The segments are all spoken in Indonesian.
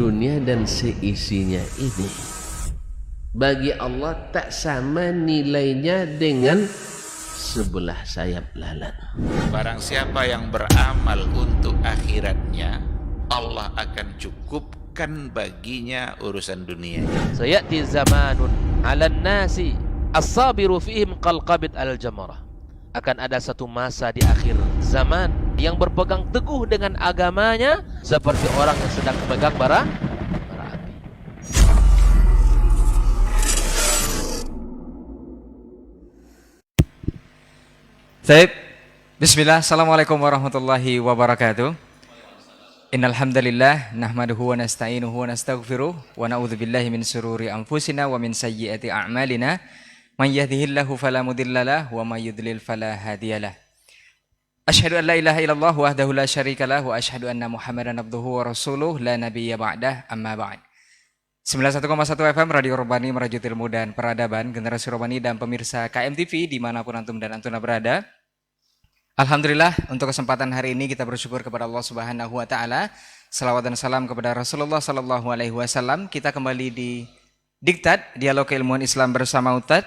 dunia dan seisinya ini bagi Allah tak sama nilainya dengan sebelah sayap lalat. Barang siapa yang beramal untuk akhiratnya, Allah akan cukupkan baginya urusan dunia. Sayati zamanun 'alan nasi as-sabiru fihim qalqabit al-jamarah. Akan ada satu masa di akhir zaman yang berpegang teguh dengan agamanya seperti orang yang sedang memegang bara api. Baik. Bismillah. Assalamualaikum warahmatullahi wabarakatuh. Innal hamdalillah nahmaduhu wa nasta'inuhu wa nastaghfiruh wa na'udzubillahi min shururi anfusina wa min sayyiati a'malina. Man yahdihillahu fala mudhillalah wa may yudlil fala hadiyalah. Asyhadu an la ilaha illallah wahdahu la syarikalah wa asyhadu anna Muhammadan abduhu wa rasuluh la nabiyya ba'dah amma ba'd. 91,1 FM Radio Robani merajut ilmu dan peradaban, generasi Robani dan pemirsa KMTV dimanapun antum dan antuna berada. Alhamdulillah untuk kesempatan hari ini kita bersyukur kepada Allah Subhanahu wa taala. Selawat dan salam kepada Rasulullah sallallahu alaihi wasallam. Kita kembali di Diktat Dialog Keilmuan Islam bersama Ustaz,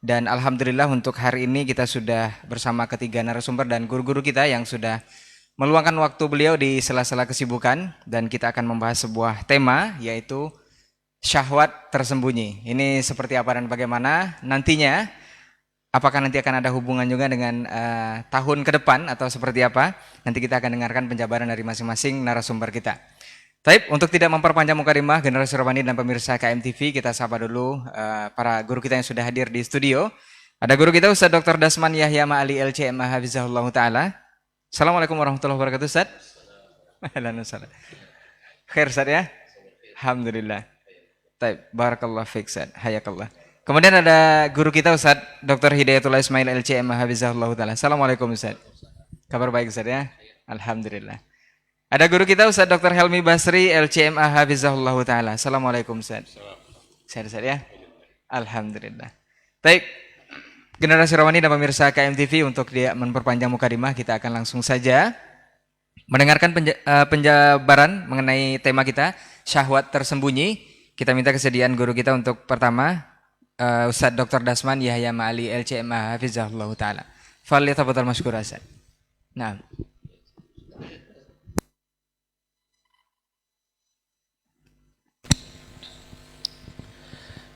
dan alhamdulillah untuk hari ini kita sudah bersama ketiga narasumber dan guru-guru kita yang sudah meluangkan waktu beliau di sela-sela kesibukan, dan kita akan membahas sebuah tema yaitu syahwat tersembunyi. Ini seperti apa dan bagaimana nantinya? Apakah nanti akan ada hubungan juga dengan tahun ke depan atau seperti apa? Nanti kita akan dengarkan penjabaran dari masing-masing narasumber kita. Taib, untuk tidak memperpanjang mukadimah generasi Robani dan pemirsa KMTV, kita sapa dulu para guru kita yang sudah hadir di studio. Ada guru kita Ustaz Dr. Dasman Yahya Ma'ali LCM Hafizahullah Ta'ala. Assalamualaikum warahmatullahi wabarakatuh Ustaz. Khair Ustaz ya? Alhamdulillah. Taib, barakallah fiik Ustaz, hayakallah. Kemudian ada guru kita Ustaz Dr. Hidayatullah Ismail LCM Hafizahullah Ta'ala. Assalamualaikum Ustaz. Kabar baik Ustaz ya? Alhamdulillah. Ada guru kita Ustaz Dr. Helmi Basri LCMA Hafizahullah Ta'ala. Assalamualaikum Ustaz. Sehat Ustaz ya? Alhamdulillah. Baik, generasi Romani dan pemirsa KMTV, untuk dia memperpanjang mukadimah, kita akan langsung saja mendengarkan penjabaran mengenai tema kita, syahwat tersembunyi. Kita minta kesediaan guru kita untuk pertama, Ustaz Dr. Dasman Yahya Ma'ali LCMA Hafizahullah Ta'ala. Falyatafadhal masykur Ustaz. Nah.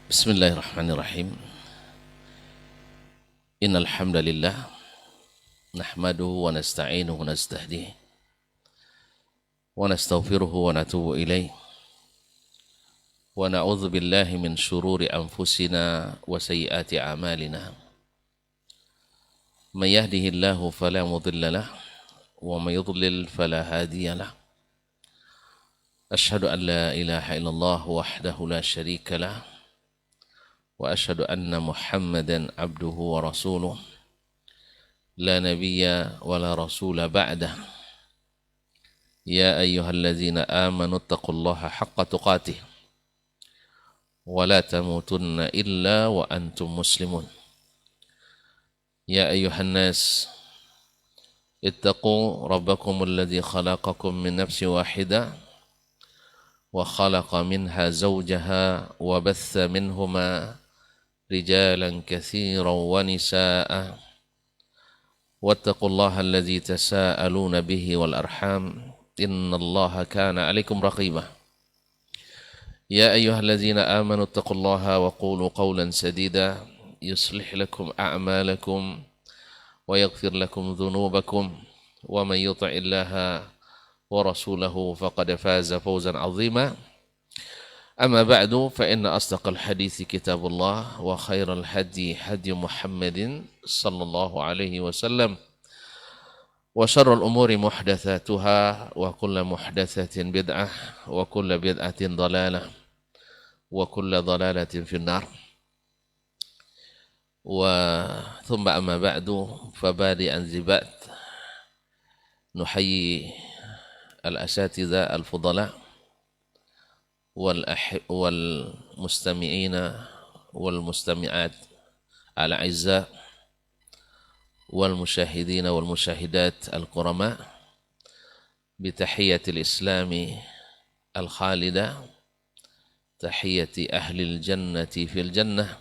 Bismillahirrahmanirrahim. Innal hamdalillah nahmaduhu wa nasta'inuhu wa nastahdihi wa nastaghfiruhu wa natubu ilaih wa na'udzu billahi min syururi anfusina wa sayyiati a'malina. May yahdihillahu fala mudilla lahu wa may yudlil fala hadiya lahu. Asyhadu an la ilaha illallah wahdahu la syarika lahu wa asyhadu anna Muhammadan abduhu wa rasuluh la nabiyya wa la rasula ba'dah. Ya ayyuhalladzina amanu taqullaha haqqa tuqatih wa la tamutunna illa wa antum muslimun. Ya ayyuhan nas ittaqu rabbakumul ladzi khalaqakum min nafsin wahidah wa khalaqa minha zawjaha wa batha minhuma رجالا كثيرا ونساء واتقوا الله الذي تساءلون به والأرحام إن الله كان عليكم رقيبا يا أيها الذين آمنوا اتقوا الله وقولوا قولا سديدا يصلح لكم أعمالكم ويغفر لكم ذنوبكم ومن يطع الله ورسوله فقد فاز فوزا عظيما. أما بعد فإن أصدق الحديث كتاب الله وخير الهدي هدي محمد صلى الله عليه وسلم وشر الأمور محدثاتها وكل محدثة بدعة وكل بدعة ضلالة وكل ضلالة في النار. ثم أما بعد فبادئا ذبات نحيي الأساتذة الفضلاء والمستمعين والمستمعات الأعزاء والمشاهدين والمشاهدات الكرماء بتحية الإسلام al-khalidah, tahiyyati ahlil jannati fil jannah,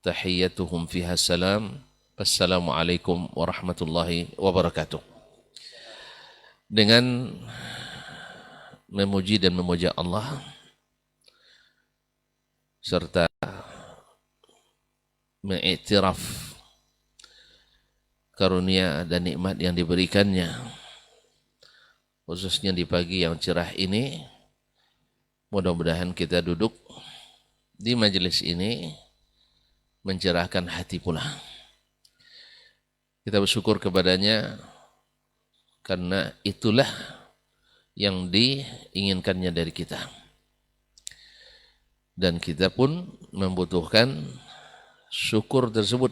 tahiyyatuhum fiha salam. Assalamualaikum warahmatullahi wabarakatuh. Dengan memuji dan memuja Allah serta mengiktiraf karunia dan nikmat yang diberikannya, khususnya di pagi yang cerah ini, mudah-mudahan kita duduk di majelis ini mencerahkan hati pula. Kita bersyukur kepadanya karena itulah yang diinginkannya dari kita. Dan kita pun membutuhkan syukur tersebut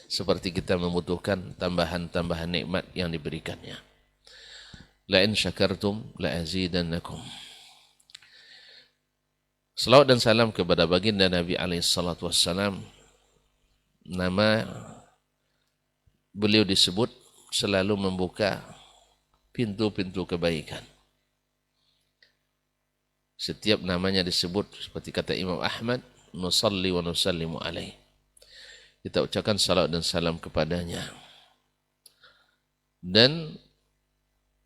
seperti kita membutuhkan tambahan-tambahan nikmat yang diberikannya. La in syakartum la azidannakum. Salawat dan salam kepada baginda Nabi alaihi salatu wassalam. Nama beliau disebut selalu membuka pintu-pintu kebaikan. Setiap namanya disebut seperti kata Imam Ahmad, nusalli wa nusallimu alaih. Kita ucapkan salat dan salam kepadanya. Dan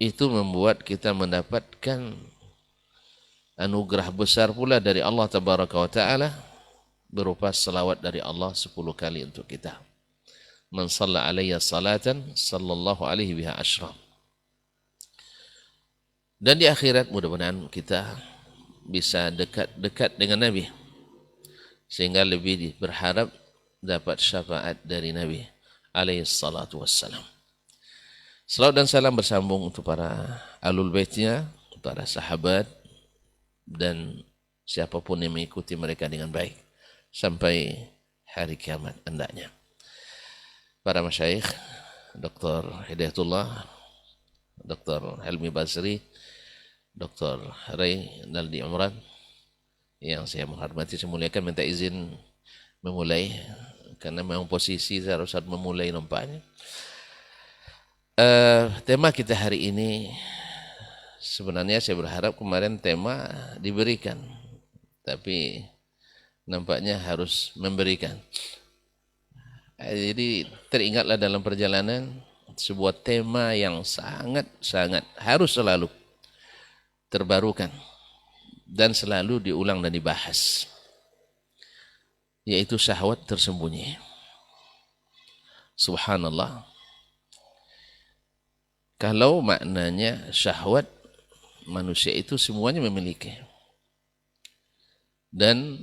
itu membuat kita mendapatkan anugerah besar pula dari Allah Tabaraka wa Ta'ala berupa salawat dari Allah 10 kali untuk kita. Man shalla alayya salatan sallallahu alaihi biha asyram. Dan di akhirat mudah-mudahan kita bisa dekat-dekat dengan Nabi sehingga lebih berharap dapat syafaat dari Nabi alaihi salatu wassalam. Salawat dan salam bersambung untuk para alul baitnya, para sahabat dan siapapun yang mengikuti mereka dengan baik sampai hari kiamat hendaknya. Para masyayikh, Dr. Hidayatullah, Dr. Helmi Basri, Dr. Ray Naldi Umran, yang saya menghormati, saya muliakan, minta izin memulai karena memang posisi saya harus memulai nampaknya. Tema kita hari ini sebenarnya saya berharap kemarin tema diberikan, tapi nampaknya harus memberikan. Jadi teringatlah dalam perjalanan sebuah tema yang sangat-sangat harus selalu terbarukan dan selalu diulang dan dibahas, yaitu syahwat tersembunyi. Subhanallah. Kalau maknanya syahwat, manusia itu semuanya memiliki. Dan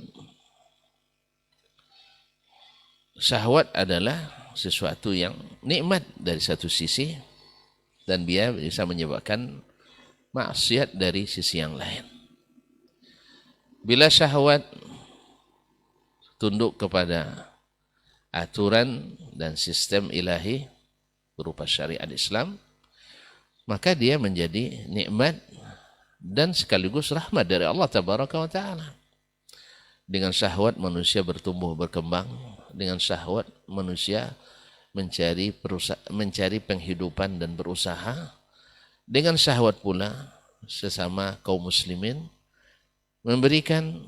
syahwat adalah sesuatu yang nikmat dari satu sisi dan dia bisa menyebabkan maksiat dari sisi yang lain. Bila syahwat tunduk kepada aturan dan sistem ilahi berupa syariat Islam, maka dia menjadi nikmat dan sekaligus rahmat dari Allah Tabaraka wa Ta'ala. Dengan syahwat manusia bertumbuh berkembang, dengan syahwat manusia mencari penghidupan dan berusaha. Dengan syahwat pula sesama kaum muslimin memberikan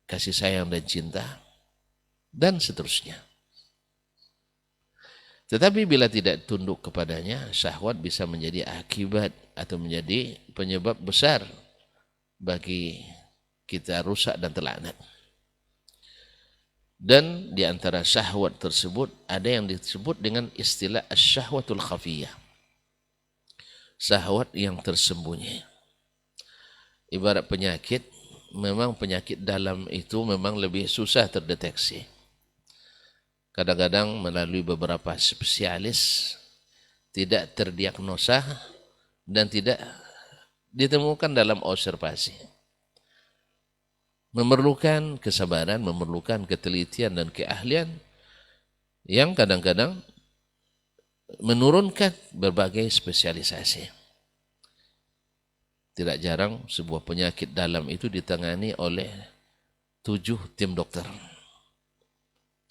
kasih sayang dan cinta dan seterusnya. Tetapi bila tidak tunduk kepadanya, syahwat bisa menjadi akibat atau menjadi penyebab besar bagi kita rusak dan terlaknat. Dan di antara syahwat tersebut ada yang disebut dengan istilah asy-syahwatul khafiyah. Syahwat yang tersembunyi. Ibarat penyakit, memang penyakit dalam itu memang lebih susah terdeteksi. Kadang-kadang melalui beberapa spesialis tidak terdiagnosa dan tidak ditemukan dalam observasi. Memerlukan kesabaran, memerlukan ketelitian dan keahlian yang kadang-kadang menurunkan berbagai spesialisasi. Tidak jarang sebuah penyakit dalam itu ditangani oleh 7 tim dokter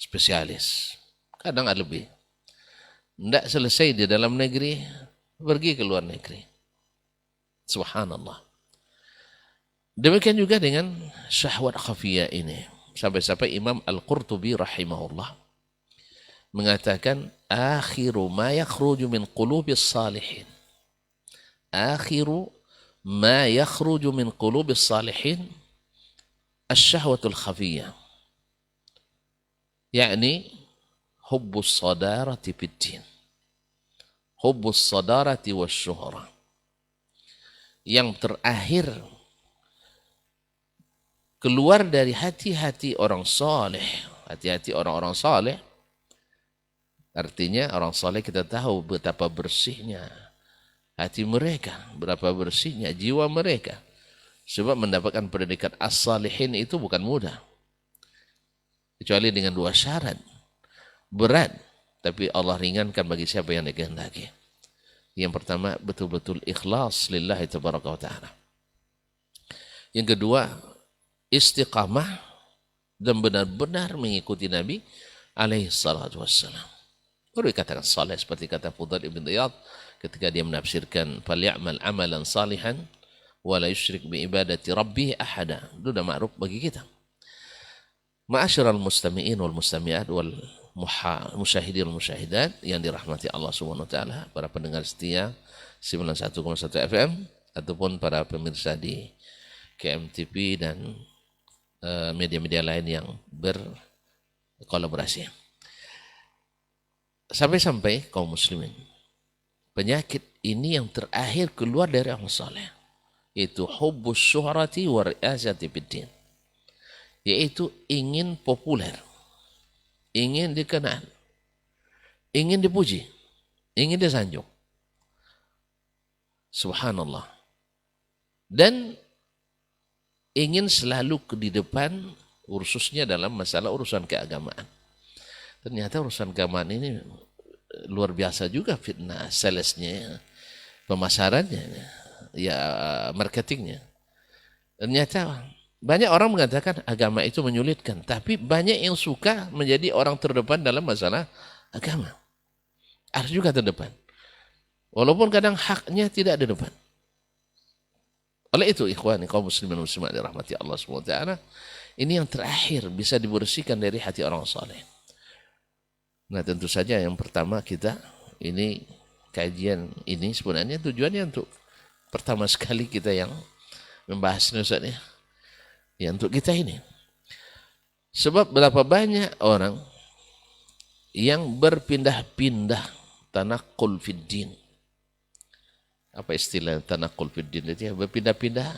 spesialis, kadang ada lebih. Tidak selesai di dalam negeri, pergi ke luar negeri. Subhanallah. Demikian juga dengan syahwat khafiyah ini. Sampai-sampai Imam Al-Qurtubi rahimahullah mengatakan akhiru ma yakhruju min qulubis salihin. Akhiru ma yakhruju min qulubis salihin asy-syahwatul khafiyah. Yani hubbus sadarati fid din. Hubbus sadarati wasyuhrah. Yang terakhir keluar dari hati-hati orang saleh, hati-hati orang-orang saleh. Artinya orang saleh kita tahu betapa bersihnya hati mereka, berapa bersihnya jiwa mereka. Sebab mendapatkan predikat as-salihin itu bukan mudah. Kecuali dengan dua syarat. Berat, tapi Allah ringankan bagi siapa yang dikehendaki. Yang pertama, betul-betul ikhlas lillahi tabaraka wa ta'ala. Yang kedua, istiqamah dan benar-benar mengikuti Nabi alaihi salatu wassalam. Baru dikatakan saleh seperti kata Fudail ibn Iyad ketika dia menafsirkan faly'amal amalan salihan wa la yusyrik bi ibadati rabbih ahada. Itu sudah ma'ruf bagi kita. Ma'asyiral mustami'in wal mustami'at wal musyahidin wal musyahidat yang dirahmati Allah Subhanahu wa taala, para pendengar setia 91,1 FM ataupun para pemirsa di KMTV dan media-media lain yang berkolaborasi. Sampai-sampai kaum muslimin, penyakit ini yang terakhir keluar dari orang saleh, yaitu hubbus syuhrati wa ri'asati fid din. Yaitu ingin populer, ingin dikenal, ingin dipuji, ingin disanjung. Subhanallah. Dan ingin selalu di depan, khususnya dalam masalah urusan keagamaan. Ternyata urusan keagamaan ini luar biasa juga fitnah, salesnya, pemasarannya, ya marketingnya. Ternyata banyak orang mengatakan agama itu menyulitkan, tapi banyak yang suka menjadi orang terdepan dalam masalah agama. Harus juga terdepan. Walaupun kadang haknya tidak di depan. Oleh itu, ikhwani, kaum muslimin muslimat dirahmati Allah SWT, ini yang terakhir bisa dibersihkan dari hati orang saleh. Nah, tentu saja yang pertama kita, ini kajian ini sebenarnya tujuannya untuk pertama sekali kita yang membahas ini, Ustaz, ya untuk kita ini. Sebab berapa banyak orang yang berpindah-pindah tanaqul fid din. Apa istilah tanaqul fid din itu? Berpindah-pindah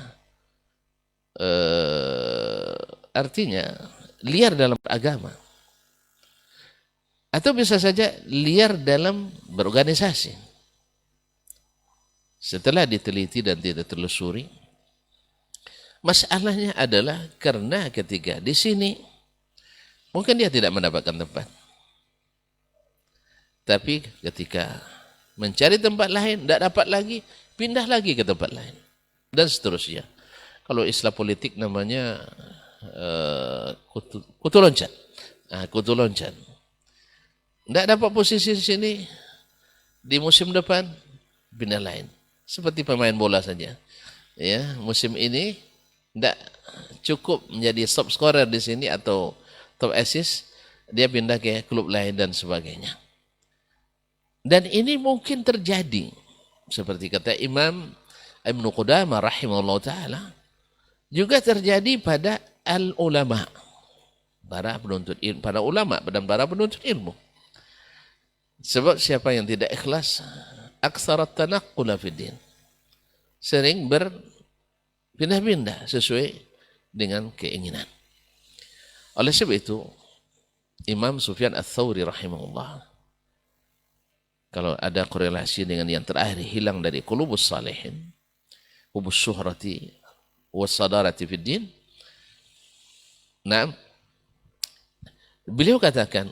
artinya liar dalam agama. Atau bisa saja liar dalam berorganisasi. Setelah diteliti dan tidak telusuri, masalahnya adalah karena ketika di sini mungkin dia tidak mendapatkan tempat. Tapi ketika mencari tempat lain, tidak dapat lagi, pindah lagi ke tempat lain. Dan seterusnya. Kalau istilah politik namanya kutu loncat. Kutu loncat. Tidak dapat posisi di sini, di musim depan, pindah lain. Seperti pemain bola saja. Ya, musim ini tidak cukup menjadi top scorer di sini atau top assist, dia pindah ke klub lain dan sebagainya. Dan ini mungkin terjadi seperti kata Imam Ibn Qudamah rahimahullah ta'ala, juga terjadi pada al-ulama, para penuntut ilmu, para ulama dan para penuntut ilmu. Sebab siapa yang tidak ikhlas, aksarat tanaqqula fid din, sering berpindah-pindah sesuai dengan keinginan. Oleh sebab itu, Imam Sufyan Ats-Tsauri rahimahullah, kalau ada korelasi dengan yang terakhir hilang dari qulubus salihin, hubus syuhrati wassadarati fid din. Nah, beliau katakan,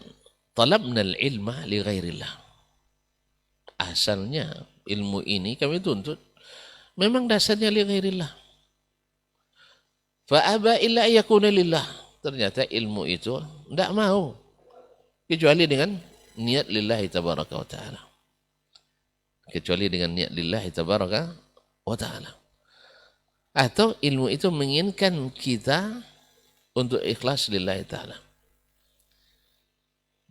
talabna al-ilma li ghairillah. Asalnya ilmu ini kami tuntut memang dasarnya li ghairillah. Fa aba illa yakuna lillah. Ternyata ilmu itu tidak mau kecuali dengan niat lillahi tabaraka wa ta'ala. Kecuali dengan niat lillahi tabaraka wa ta'ala. Atau ilmu itu menginginkan kita untuk ikhlas lillahi ta'ala.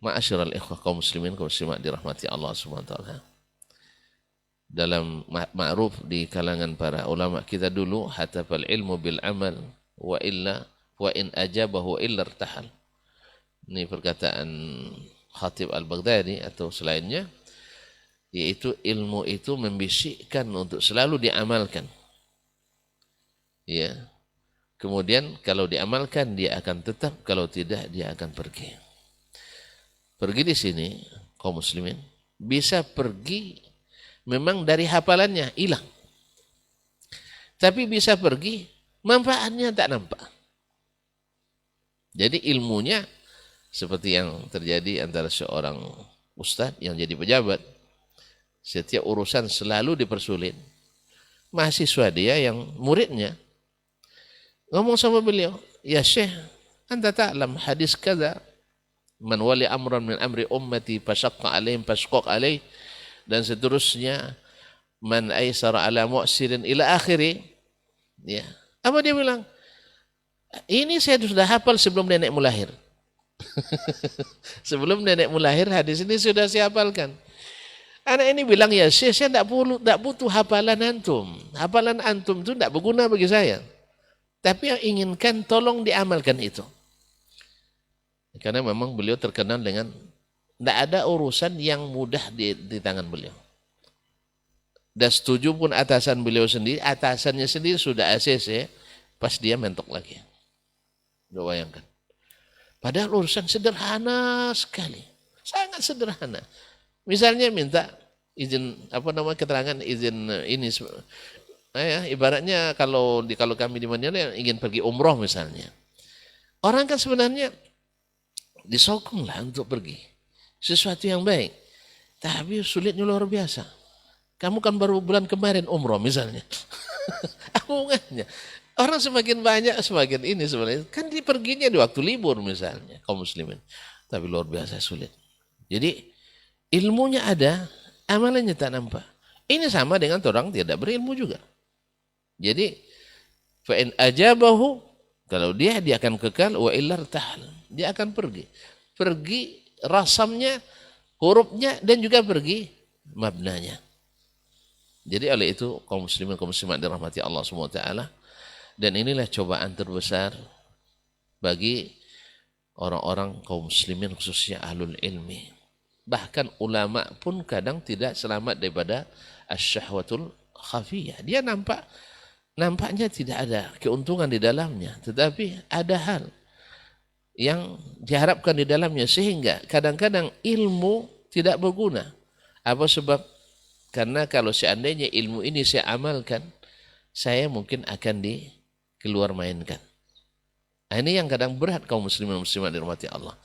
Ma'asyiral ikhwah kaum muslimin kaum muslimat dirahmati Allah Subhanahu wa taala. Dalam ma'ruf di kalangan para ulama kita dulu, hatafal ilmu bil amal wa illa wa in ajabahu illa irtahal. Ini perkataan Khatib Al-Baghdadi atau selainnya, yaitu ilmu itu membisikkan untuk selalu diamalkan. Ya. Kemudian kalau diamalkan dia akan tetap, kalau tidak dia akan pergi. Pergi di sini kaum muslimin bisa pergi memang dari hafalannya hilang. Tapi bisa pergi manfaatnya tak nampak. Jadi ilmunya seperti yang terjadi antara seorang ustadz yang jadi pejabat. Setiap urusan selalu dipersulit. Mahasiswa dia yang muridnya ngomong sama beliau, "Ya Syekh, anta ta'lam hadis kada, man wali amran min amri ummati fashaqqa alaihim fashqaq alaih," dan seterusnya, "man aisara ala mu'sirin" ila akhiri. Ya. Apa dia bilang? Ini saya sudah hafal sebelum nenekmu lahir. Sebelum nenekmu lahir hadis ini sudah saya hafalkan. Anak ini bilang, "Ya Syekh, saya tidak butuh hafalan antum. Hafalan antum itu tidak berguna bagi saya. Tapi yang inginkan tolong diamalkan itu." Karena memang beliau terkenal dengan tidak ada urusan yang mudah di tangan beliau. Dan setuju pun atasan beliau sendiri, atasannya sendiri sudah ACC, pas dia mentok lagi. Udah bayangkan. Padahal urusan sederhana sekali. Sangat sederhana. Misalnya minta izin, keterangan izin ini. Ibaratnya kalau kami di Madinah ingin pergi umroh misalnya. Orang kan sebenarnya disokonglah untuk pergi. Sesuatu yang baik. Tapi sulitnya luar biasa. Kamu kan baru bulan kemarin umroh misalnya. Apa hubungannya? Orang semakin banyak, semakin ini sebenarnya. Kan perginya di waktu libur misalnya, kaum muslimin. Tapi luar biasa sulit. Jadi ilmunya ada, amalannya tak nampak. Ini sama dengan orang tidak berilmu juga. Jadi, fa in ajabahu, kalau dia akan kekal, wa illa irtahal. Dia akan pergi. Pergi rasamnya, hurufnya, dan juga pergi mabnanya. Jadi oleh itu kaum muslimin kaum muslimat dirahmati Allah Subhanahu wa taala, dan inilah cobaan terbesar bagi orang-orang kaum muslimin khususnya ahlul ilmi. Bahkan ulama pun kadang tidak selamat daripada asyahwatul khafiyah. Dia nampaknya tidak ada keuntungan di dalamnya, tetapi ada hal yang diharapkan di dalamnya sehingga kadang-kadang ilmu tidak berguna. Apa sebab? Karena kalau seandainya ilmu ini saya amalkan, saya mungkin akan dikeluar mainkan. Nah, ini yang kadang berat kaum muslimin dan muslimat dirahmati Allah.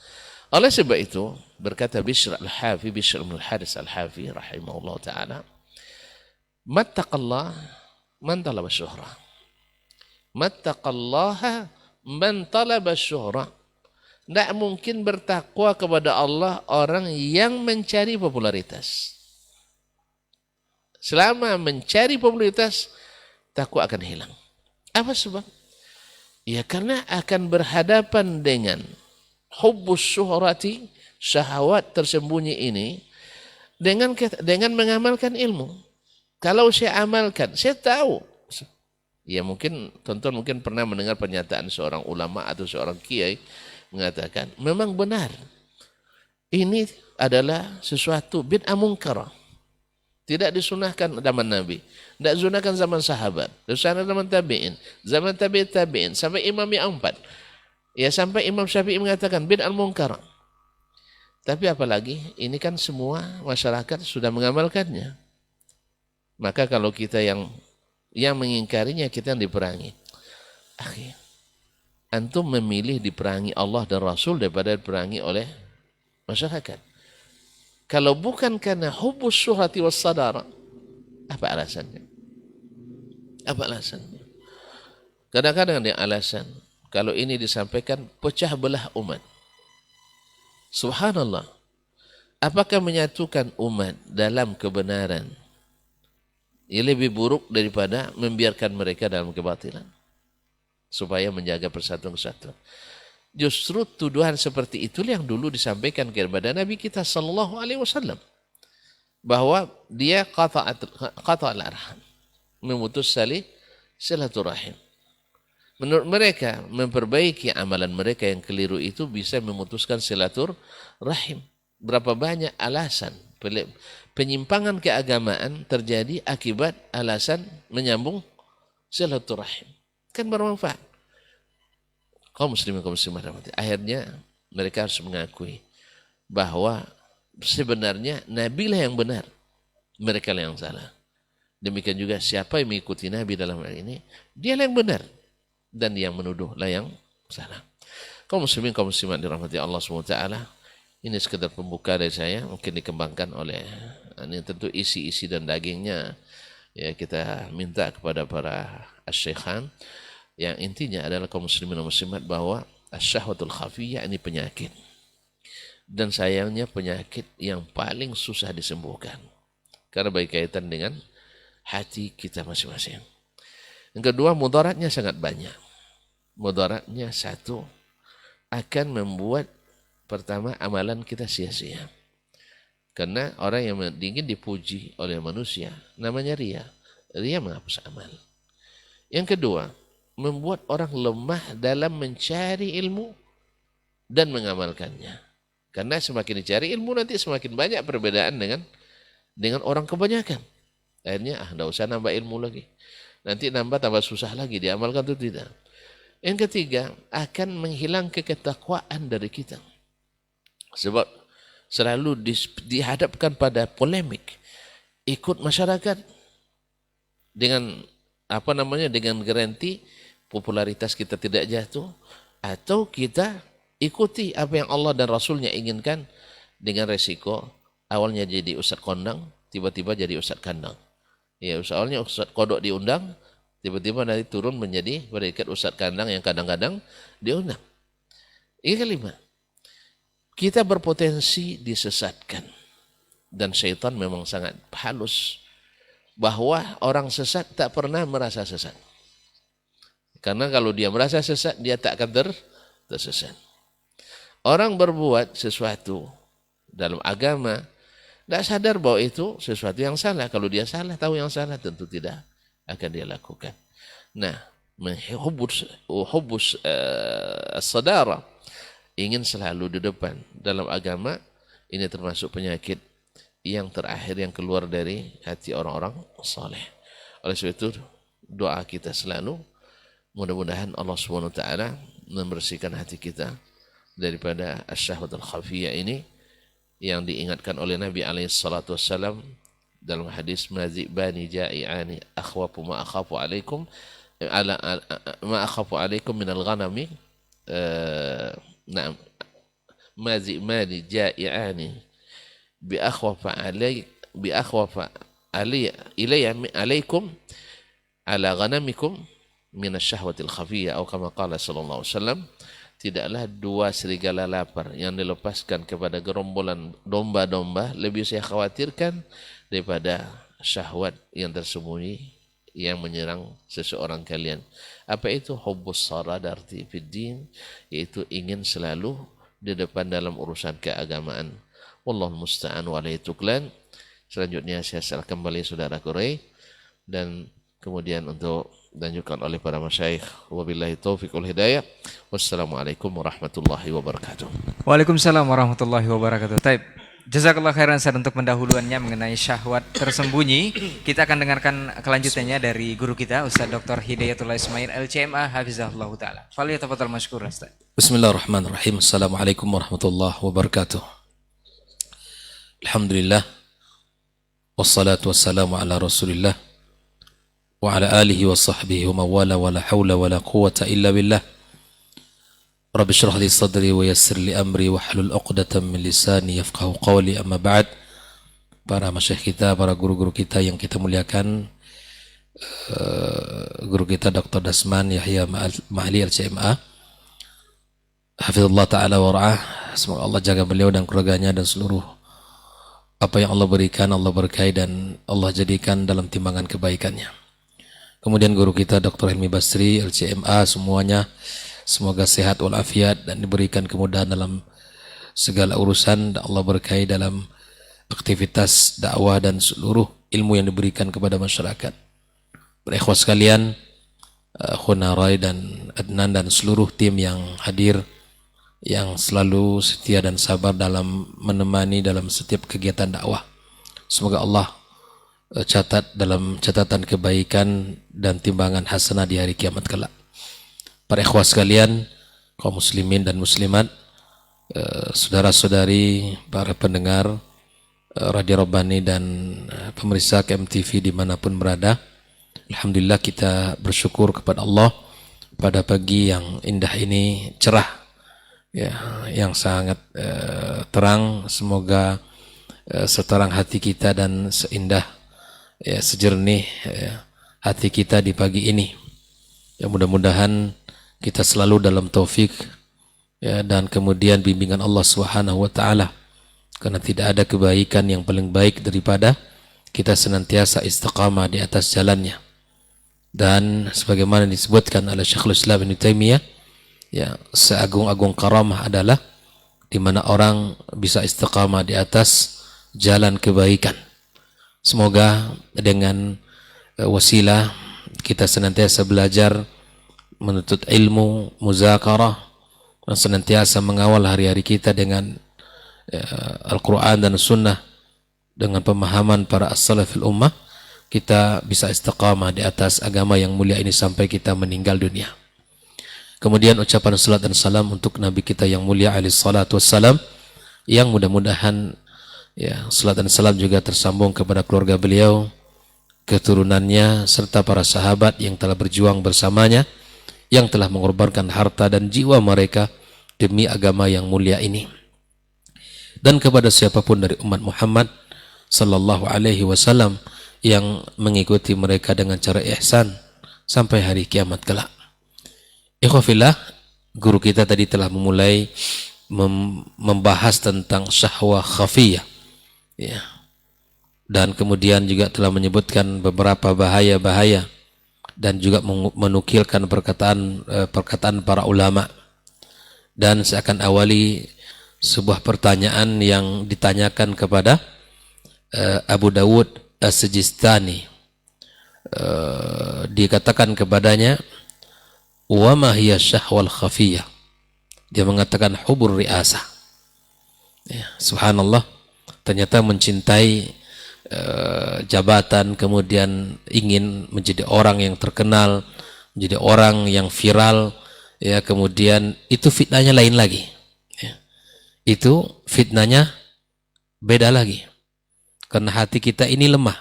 Oleh sebab itu berkata Bishr bin al-Haris al-Hafi rahimahullah ta'ala, "Mattaqallah man talaba syuhrah. Mattaqallaha man talaba syuhrah." Tidak mungkin bertakwa kepada Allah orang yang mencari popularitas. Selama mencari popularitas, takwa akan hilang. Apa sebab? Ya karena akan berhadapan dengan hubbus syuhrati, syahwat tersembunyi ini, dengan mengamalkan ilmu. Kalau saya amalkan, saya tahu. Ya mungkin, tonton mungkin pernah mendengar pernyataan seorang ulama atau seorang kiai mengatakan, memang benar. Ini adalah sesuatu bid'ah mungkarah. Tidak disunahkan zaman Nabi. Tidak disunahkan zaman sahabat. Disunahkan zaman tabi'in. Zaman tabi'in. Sampai imam yang 4. Ya sampai Imam Syafi'i mengatakan bid'ah mungkarah. Tapi apalagi ini kan semua masyarakat sudah mengamalkannya. Maka kalau kita yang mengingkarinya, kita yang diperangi. Akhirnya, antum memilih diperangi Allah dan Rasul daripada diperangi oleh masyarakat. Kalau bukan karena hubbus syuhrati was sadara, apa alasannya? Apa alasannya? Kadang-kadang ada alasan, kalau ini disampaikan pecah belah umat. Subhanallah. Apakah menyatukan umat dalam kebenaran Ini lebih buruk daripada membiarkan mereka dalam kebatilan. Supaya menjaga persatuan kesatuan. Justru tuduhan seperti itulah yang dulu disampaikan kepada Nabi kita sallallahu alaihi wasallam. Bahwa dia qata'al arham. Memutus silaturahim. Menurut mereka, memperbaiki amalan mereka yang keliru itu bisa memutuskan silaturahim. Berapa banyak alasan penyimpangan keagamaan terjadi akibat alasan menyambung silaturahim. Kan bermanfaat. Kaum muslimin, kaum muslimat, akhirnya mereka harus mengakui bahwa sebenarnya Nabi lah yang benar, mereka lah yang salah. Demikian juga siapa yang mengikuti Nabi dalam hal ini, dia lah yang benar. Dan yang menuduh lah yang salah. Kaum muslimin, kaum muslimat dirahmati Allah SWT, ini sekedar pembuka dari saya, mungkin dikembangkan oleh ini tentu isi-isi dan dagingnya ya kita minta kepada para asy-syaikhan, yang intinya adalah kaum muslimin dan muslimat bahwa asyahwatul khafiyah ini penyakit, dan sayangnya penyakit yang paling susah disembuhkan karena berkaitan dengan hati kita masing-masing. Yang kedua, mudaratnya sangat banyak. Mudaratnya satu, akan membuat pertama amalan kita sia-sia. Karena orang yang ingin dipuji oleh manusia namanya ria. Ria menghapus amal. Yang kedua, membuat orang lemah dalam mencari ilmu dan mengamalkannya. Karena semakin dicari ilmu nanti semakin banyak perbedaan dengan orang kebanyakan. Akhirnya tidak usah nambah ilmu lagi. Nanti nambah tambah susah lagi, diamalkan itu tidak. Yang ketiga, akan menghilangkan ketakwaan dari kita. Sebab selalu dihadapkan pada polemik. Ikut masyarakat dengan dengan garansi popularitas kita tidak jatuh. Atau kita ikuti apa yang Allah dan Rasulnya inginkan dengan resiko awalnya jadi ustadz kondang, tiba-tiba jadi ustadz kandang. Ya, soalnya ustadz kodok diundang, tiba-tiba nanti turun menjadi berikat ustadz kandang yang kadang-kadang diundang. Ini kelima, kita berpotensi disesatkan. Dan syaitan memang sangat halus, bahwa orang sesat tak pernah merasa sesat. Karena kalau dia merasa sesat, dia tak akan tersesat. Orang berbuat sesuatu dalam agama, tidak sadar bahwa itu sesuatu yang salah. Kalau dia salah, tahu yang salah, tentu tidak akan dia lakukan. Nah, hubus as-sadara, ingin selalu di depan dalam agama, ini termasuk penyakit yang terakhir yang keluar dari hati orang-orang saleh. Oleh sebab itu, doa kita selalu, mudah-mudahan Allah SWT membersihkan hati kita daripada asyahwatul khafiyah ini, yang diingatkan oleh Nabi SAW dalam hadis mazibani ja'i'ani akhwafu ma akhafu alaikum ma akhafu alaikum minal ghanami na'am mazibani ja'i'ani bi akhwafa ilayya alaikum ala ghanamikum minasy syahwatil khafiyah, atau kama qala sallallahu alaihi wasallam, tidaklah dua serigala lapar yang dilepaskan kepada gerombolan domba-domba lebih saya khawatirkan daripada syahwat yang tersembunyi yang menyerang seseorang kalian. Apa itu? Hubbus saradarti fid din, yaitu ingin selalu di depan dalam urusan keagamaan. Wallahu musta'an wa alaihi tuklan. Selanjutnya saya serahkan kembali saudara Ray, dan kemudian untuk dilanjutkan oleh para masyayikh. Wabillahi taufiq wal hidayah. Wassalamualaikum warahmatullahi wabarakatuh. Waalaikumsalam warahmatullahi wabarakatuh. Taib. Jazakallah khairan Ustaz untuk pendahuluannya mengenai syahwat tersembunyi. Kita akan dengarkan kelanjutannya dari guru kita Ustaz Dr. Hidayatullah Ismail LCMA hafizahullah taala. Falyatafadhal mashkur Ustaz. Bismillahirrahmanirrahim. Assalamualaikum warahmatullahi wabarakatuh. Alhamdulillah. Wassalatu wassalamu ala Rasulillah wa ala alihi wa sahbihi wa mawala wa la hawla wa la quwwata illa billah. Rabbi syrah li sadri wa yassir li amri wa hlul 'uqdatam min lisani yafqahu qawli, amma ba'd. Para masyayikh kita, para guru-guru kita yang kita muliakan, guru kita Dr. Dasman Yahya Ma'ali LCMA hafizallah ta'ala wa ra'ah, semoga Allah jaga beliau dan keluarganya dan seluruh Apa yang Allah berikan, Allah berkahi dan Allah jadikan dalam timbangan kebaikannya. Kemudian guru kita Dr. Helmi Basri, LCMA, semuanya semoga sehat walafiat dan diberikan kemudahan dalam segala urusan, dan Allah berkahi dalam aktivitas dakwah dan seluruh ilmu yang diberikan kepada masyarakat. Berikhwas sekalian, Khuna Rai dan Adnan dan seluruh tim yang hadir, yang selalu setia dan sabar dalam menemani dalam setiap kegiatan dakwah. Semoga Allah catat dalam catatan kebaikan dan timbangan hasanah di hari kiamat kelak. Para ikhwas sekalian, kaum muslimin dan muslimat, saudara-saudari, para pendengar Radio Rabbani dan pemirsa KMTV dimanapun berada, alhamdulillah kita bersyukur kepada Allah pada pagi yang indah ini, cerah ya, yang sangat terang. Semoga seterang hati kita dan seindah ya, sejernih hati kita di pagi ini. Ya, mudah-mudahan kita selalu dalam taufik ya, dan kemudian bimbingan Allah Subhanahu wa taala, karena tidak ada kebaikan yang paling baik daripada kita senantiasa istiqamah di atas jalannya. Dan sebagaimana disebutkan oleh Syekhul Islam Ibnu Taimiyah, ya, seagung-agung karamah adalah di mana orang bisa istiqamah di atas jalan kebaikan. Semoga dengan wasilah kita senantiasa belajar, menuntut ilmu, muzakarah, dan senantiasa mengawal hari-hari kita dengan Al-Quran dan Sunnah, dengan pemahaman para as-salafil ummah, kita bisa istiqamah di atas agama yang mulia ini sampai kita meninggal dunia. Kemudian ucapan salat dan salam untuk Nabi kita yang mulia alaihi salatu wassalam, yang mudah-mudahan ya, salat dan salam juga tersambung kepada keluarga beliau, keturunannya, serta para sahabat yang telah berjuang bersamanya, yang telah mengorbankan harta dan jiwa mereka demi agama yang mulia ini. Dan kepada siapapun dari umat Muhammad sallallahu alaihi wasallam yang mengikuti mereka dengan cara ihsan sampai hari kiamat kelak. Ikhwafillah, guru kita tadi telah memulai membahas tentang syahwah khafiyah ya. Dan kemudian juga telah menyebutkan beberapa bahaya-bahaya dan juga menukilkan perkataan para ulama. Dan saya akan awali sebuah pertanyaan yang ditanyakan kepada Abu Dawud As-Sijistani. Dikatakan kepadanya, wa ma hiya syahwal khafiyah. Dia mengatakan hubur riasah ya, subhanallah, ternyata mencintai jabatan, kemudian ingin menjadi orang yang terkenal, menjadi orang yang viral ya, kemudian itu fitnahnya lain lagi ya. Itu fitnahnya beda lagi, karena hati kita ini lemah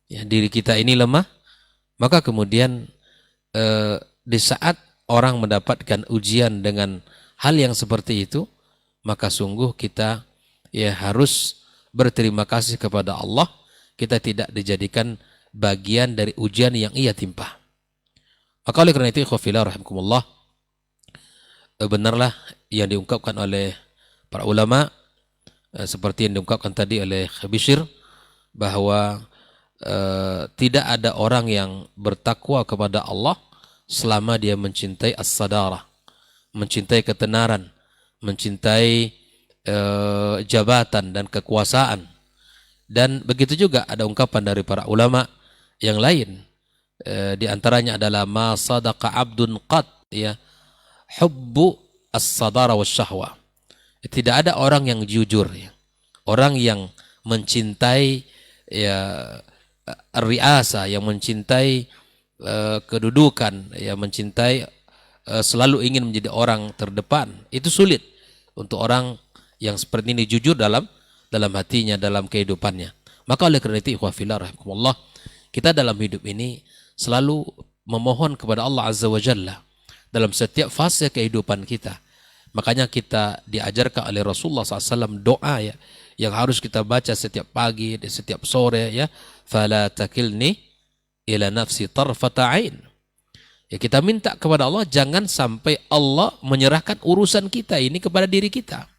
ya, diri kita ini lemah. Maka kemudian di saat orang mendapatkan ujian dengan hal yang seperti itu, maka sungguh kita ya harus berterima kasih kepada Allah, kita tidak dijadikan bagian dari ujian yang ia timpa. Maka oleh karena itu, ikhwafillah rahimakumullah, benarlah yang diungkapkan oleh para ulama, seperti yang diungkapkan tadi oleh Bishr, bahwa tidak ada orang yang bertakwa kepada Allah selama dia mencintai as-sadarah, mencintai ketenaran, mencintai jabatan dan kekuasaan. Dan begitu juga ada ungkapan dari para ulama yang lain, di antaranya adalah ma sadaqa abdun qad ya hubbu as-sadara wasyahwa. Tidak ada orang yang jujur ya, orang yang mencintai ya riasa, yang mencintai kedudukan, ya mencintai selalu ingin menjadi orang terdepan. Itu sulit untuk orang yang seperti ini jujur dalam hatinya, dalam kehidupannya. Maka oleh karena itu, ikhwafillah rahimakumullah, kita dalam hidup ini selalu memohon kepada Allah Azza wa Jalla dalam setiap fase kehidupan kita. Makanya kita diajarkan oleh Rasulullah SAW doa ya, yang harus kita baca setiap pagi dan setiap sore ya. Fala takilni ila nafsi tarfata ain. Ya, kita minta kepada Allah jangan sampai Allah menyerahkan urusan kita ini kepada diri kita.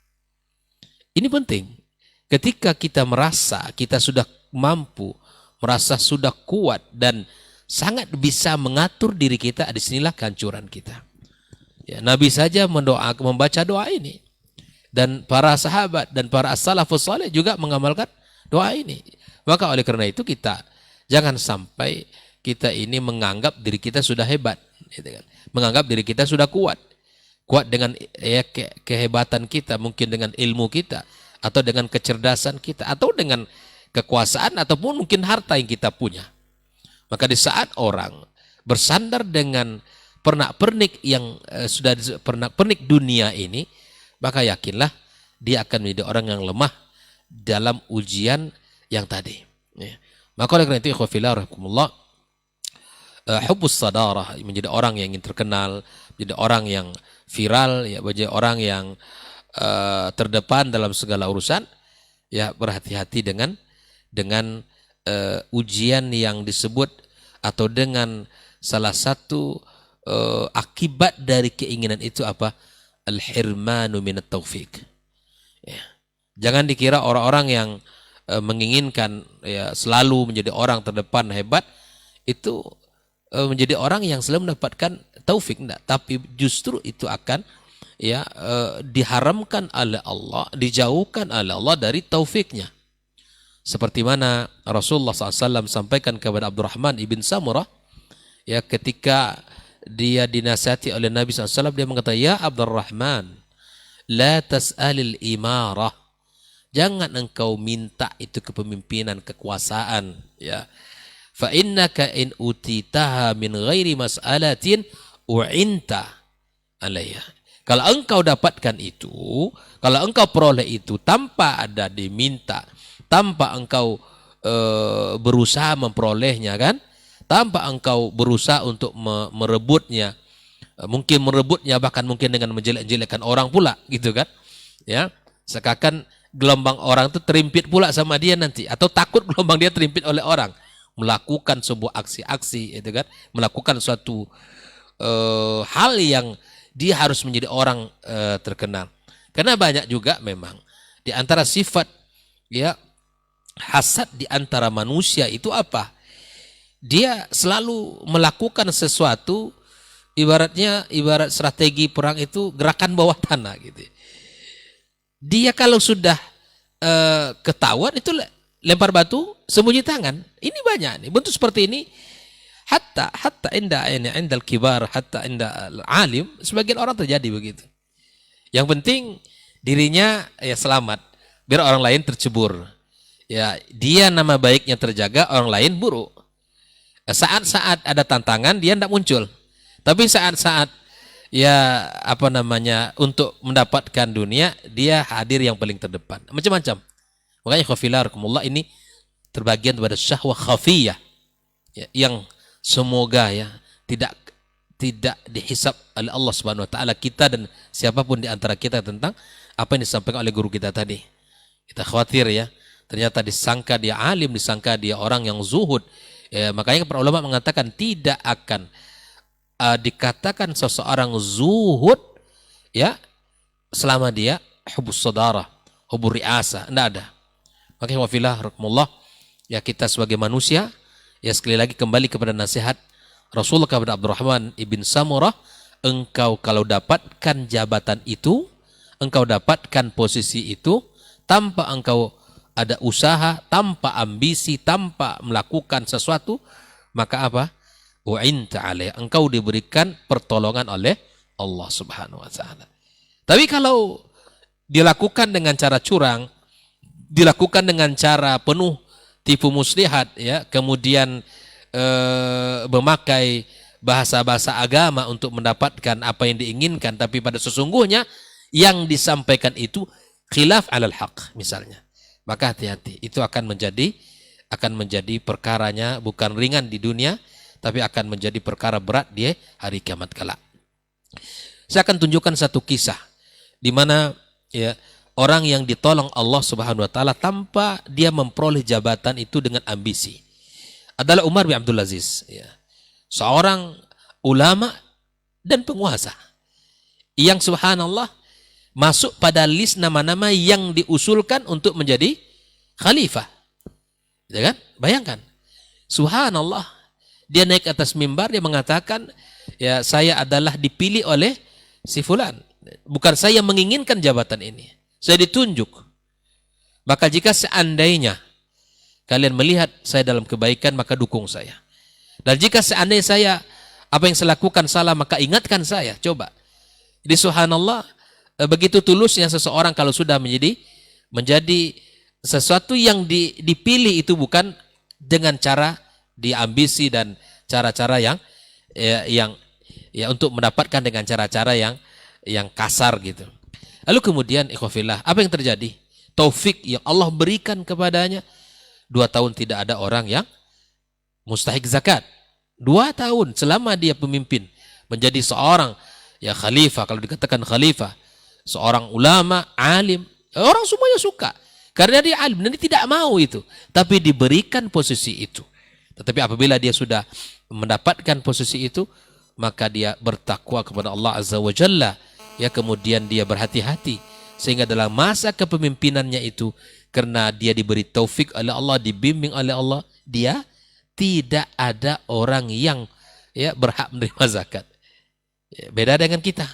Ini penting. ketika kita merasa kita sudah mampu, merasa sudah kuat dan sangat bisa mengatur diri kita, disinilah kehancuran kita. Ya, Nabi saja membaca doa ini. Dan para sahabat dan para as-salafus saleh juga mengamalkan doa ini. Maka oleh karena itu kita jangan sampai kita ini menganggap diri kita sudah hebat, gitu kan. Menganggap diri kita sudah kuat. Kuat dengan ya, kehebatan kita, mungkin dengan ilmu kita, atau dengan kecerdasan kita, atau dengan kekuasaan, ataupun mungkin harta yang kita punya. Maka di saat orang bersandar dengan pernak-pernik yang sudah pernak-pernik dunia ini, maka yakinlah dia akan menjadi orang yang lemah dalam ujian yang tadi. Ya. Maka oleh karena itu, ikhwafillah rahimakumullah, hubbus sadarah, menjadi orang yang ingin terkenal, menjadi orang yang viral, ya, menjadi orang yang terdepan dalam segala urusan, ya berhati-hati dengan ujian yang disebut atau dengan salah satu akibat dari keinginan itu apa? Al-hirmanu minat taufik. Ya. Jangan dikira orang-orang yang menginginkan ya selalu menjadi orang terdepan hebat itu menjadi orang yang selalu mendapatkan taufik, enggak, tapi justru itu akan ya diharamkan oleh Allah, dijauhkan oleh Allah dari taufiknya. Seperti mana Rasulullah SAW sampaikan kepada Abdurrahman ibn Samurah, ya ketika dia dinasihati oleh Nabi SAW, dia mengatakan, ya Abdurrahman, la tas'alil imarah, jangan engkau minta itu kepemimpinan, kekuasaan, ya. Fa innaka in utitaha min ghairi mas'alatin u'inta alaiha. Kalau engkau dapatkan itu, kalau engkau peroleh itu tanpa ada diminta, tanpa engkau berusaha memperolehnya, kan? Tanpa engkau berusaha untuk merebutnya, mungkin merebutnya bahkan mungkin dengan menjelek-jelekkan orang pula, gitu kan? Ya, seakan gelombang orang itu terimpit pula sama dia nanti, atau takut gelombang dia terimpit oleh orang, melakukan sebuah aksi-aksi, itu kan? Melakukan suatu hal yang dia harus menjadi orang terkenal. Karena banyak juga memang di antara sifat ya hasad di antara manusia itu apa? Dia selalu melakukan sesuatu ibarat strategi perang itu gerakan bawah tanah gitu. Dia kalau sudah ketahuan itu lempar batu, sembunyi tangan. Ini banyak nih bentuk seperti ini. Hatta indal kibar, hatta indal alim, sebagian orang terjadi begitu. Yang penting dirinya ya selamat, biar orang lain tercebur. Ya, dia nama baiknya terjaga, orang lain buruk. Saat-saat ada tantangan dia tidak muncul, tapi saat-saat ya apa namanya untuk mendapatkan dunia dia hadir yang paling terdepan, macam-macam. Makanya khafilarakumullah ini terbagian pada syahwah khafiyah ya, yang semoga ya tidak dihisab oleh Allah Subhanahu wa taala kita dan siapapun di antara kita tentang apa yang disampaikan oleh guru kita tadi. Kita khawatir ya, ternyata disangka dia alim, disangka dia orang yang zuhud. Ya, makanya para ulama mengatakan tidak akan dikatakan seseorang zuhud ya selama dia hubus saudara, hubur riasa, tidak ada. Makanya wafillah rahmatullah ya, kita sebagai manusia ya sekali lagi kembali kepada nasihat Rasulullah kepada Abdurrahman ibn Samurah, engkau kalau dapatkan jabatan itu, engkau dapatkan posisi itu tanpa engkau ada usaha, tanpa ambisi, tanpa melakukan sesuatu, maka apa? Wa'inta alaih, engkau diberikan pertolongan oleh Allah Subhanahu wa taala. Tapi kalau dilakukan dengan cara curang, dilakukan dengan cara penuh tipu muslihat ya, kemudian memakai bahasa-bahasa agama untuk mendapatkan apa yang diinginkan, tapi pada sesungguhnya yang disampaikan itu khilaf alal haq misalnya, maka hati-hati, itu akan menjadi perkaranya bukan ringan di dunia, tapi akan menjadi perkara berat di hari kiamat kelak. Saya akan tunjukkan satu kisah di mana ya orang yang ditolong Allah Subhanahu wa taala tanpa dia memperoleh jabatan itu dengan ambisi adalah Umar bin Abdul Aziz ya. Seorang ulama dan penguasa yang subhanallah masuk pada list nama-nama yang diusulkan untuk menjadi khalifah. Ya kan? Bayangkan. Subhanallah. Dia naik atas mimbar, dia mengatakan, ya saya adalah dipilih oleh si fulan. Bukan saya menginginkan jabatan ini. Saya ditunjuk. Maka jika seandainya kalian melihat saya dalam kebaikan, maka dukung saya. Dan jika seandainya saya, apa yang saya lakukan salah, maka ingatkan saya. Coba. Jadi subhanallah, begitu tulusnya seseorang kalau sudah menjadi sesuatu yang dipilih itu bukan dengan cara diambisi dan cara-cara yang untuk mendapatkan dengan cara-cara yang kasar gitu. Lalu kemudian ikhwafillah, apa yang terjadi? Taufik yang Allah berikan kepadanya, 2 tahun tidak ada orang yang mustahik zakat. 2 tahun selama dia pemimpin menjadi seorang ya khalifah, kalau dikatakan khalifah, seorang ulama, alim, orang semuanya suka. Karena dia alim dan dia tidak mau itu, tapi diberikan posisi itu. Tetapi apabila dia sudah mendapatkan posisi itu, maka dia bertakwa kepada Allah Azza wa Jalla, ya, kemudian dia berhati-hati sehingga dalam masa kepemimpinannya itu, karena dia diberi taufik oleh Allah, dibimbing oleh Allah, dia tidak ada orang yang ya berhak menerima zakat. Ya, beda dengan kita.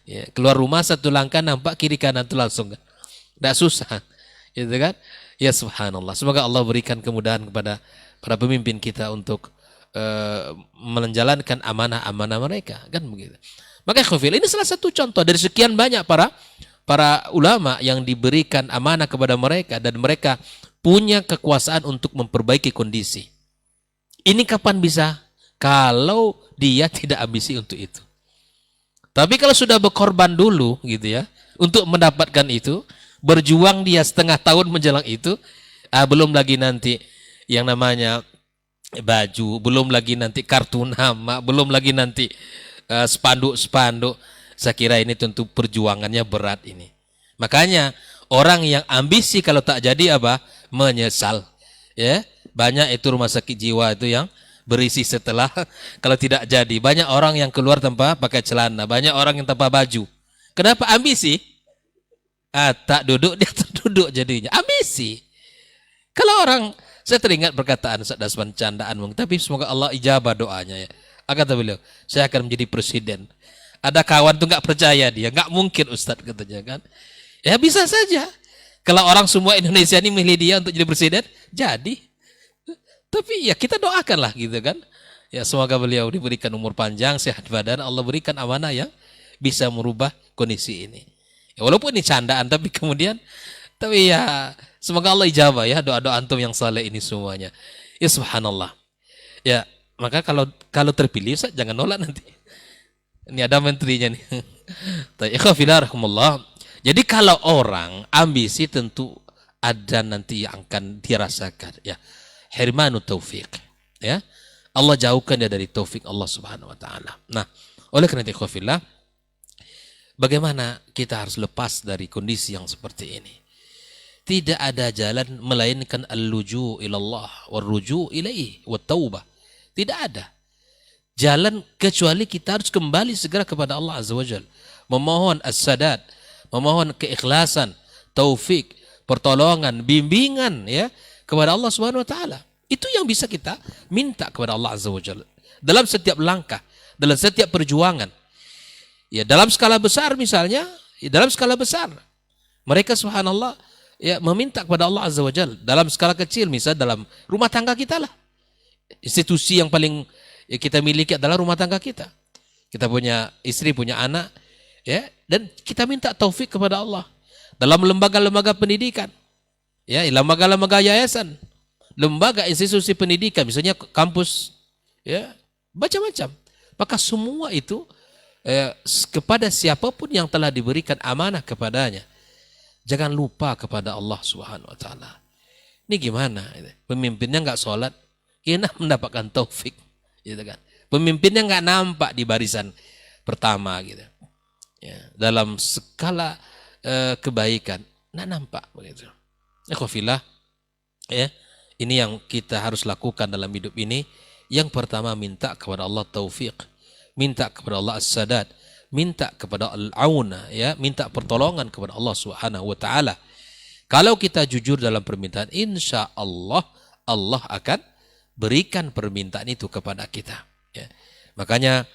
Ya, keluar rumah 1 langkah nampak kiri kanan itu langsung. Tidak susah, gitu kan? Ya subhanallah. Semoga Allah berikan kemudahan kepada para pemimpin kita untuk menjalankan amanah-amanah mereka, kan begitu. Maka ikhwafil, ini salah satu contoh dari sekian banyak para ulama yang diberikan amanah kepada mereka dan mereka punya kekuasaan untuk memperbaiki kondisi. Ini kapan bisa? Kalau dia tidak ambisi untuk itu. Tapi kalau sudah berkorban dulu gitu ya, untuk mendapatkan itu, berjuang dia 1/2 tahun menjelang itu, belum lagi nanti yang namanya baju, belum lagi nanti kartu nama, belum lagi nanti spanduk-spanduk. Saya kira ini tentu perjuangannya berat ini. Makanya orang yang ambisi kalau tak jadi apa? Menyesal. Ya, banyak itu rumah sakit jiwa itu yang berisi setelah kalau tidak jadi. Banyak orang yang keluar tanpa pakai celana, banyak orang yang tanpa baju. Kenapa? Ambisi. Tak duduk, dia terduduk jadinya. Ambisi. Kalau orang, saya teringat perkataan Ustaz Dasman candaan, tapi semoga Allah ijabah doanya ya. Kata beliau, saya akan menjadi presiden. Ada kawan tuh nggak percaya dia, nggak mungkin Ustaz katanya kan. Ya bisa saja. Kalau orang semua Indonesia ini milih dia untuk jadi presiden, jadi. Tapi ya kita doakanlah gitu kan. Ya semoga beliau diberikan umur panjang, sehat badan, Allah berikan amanah yang bisa merubah kondisi ini. Ya, walaupun ini candaan, tapi kemudian, tapi ya semoga Allah ijabah ya doa-doa antum yang saleh ini semuanya. Ya subhanallah. Ya maka kalau terpilih jangan nolak nanti. Ini ada menterinya nih. Jadi kalau orang ambisi tentu ada nanti yang akan dirasakan ya. Hirmanu taufik. Ya. Allah jauhkan dia dari taufik Allah Subhanahu wa taala. Nah, oleh karena itu ikhwafillah, bagaimana kita harus lepas dari kondisi yang seperti ini? Tidak ada jalan melainkan al-luju' ilallah war-ruju' ilaihi wat-taubah. Tidak ada jalan kecuali kita harus kembali segera kepada Allah Azza wa Jalla, memohon as-sadad, memohon keikhlasan, taufik, pertolongan, bimbingan ya kepada Allah Subhanahu wa taala. Itu yang bisa kita minta kepada Allah Azza wa Jalla dalam setiap langkah, dalam setiap perjuangan. Ya, dalam skala besar misalnya, ya, dalam skala besar mereka subhanallah ya meminta kepada Allah Azza wa Jalla. Dalam skala kecil misalnya dalam rumah tangga kita lah. Institusi yang paling ya, kita miliki adalah rumah tangga kita. Kita punya istri, punya anak ya, dan kita minta taufik kepada Allah. Dalam lembaga-lembaga pendidikan. Ya, lembaga-lembaga yayasan, lembaga institusi pendidikan, misalnya kampus ya, macam-macam. Maka semua itu kepada siapapun yang telah diberikan amanah kepadanya, jangan lupa kepada Allah Subhanahu wa taala. Ini gimana? Pemimpinnya nggak sholat, kena mendapatkan taufik, gitu kan? Pemimpinnya nggak nampak di barisan pertama, gitu. Ya, dalam skala kebaikan, nggak nampak begitu. Ikhwafillah, ya, ini yang kita harus lakukan dalam hidup ini. Yang pertama minta kepada Allah taufik, minta kepada Allah as-sadad, minta kepada al-auna, ya, minta pertolongan kepada Allah Subhanahu wa taala. Kalau kita jujur dalam permintaan, insya Allah Allah akan berikan permintaan itu kepada kita. Ya. Makanya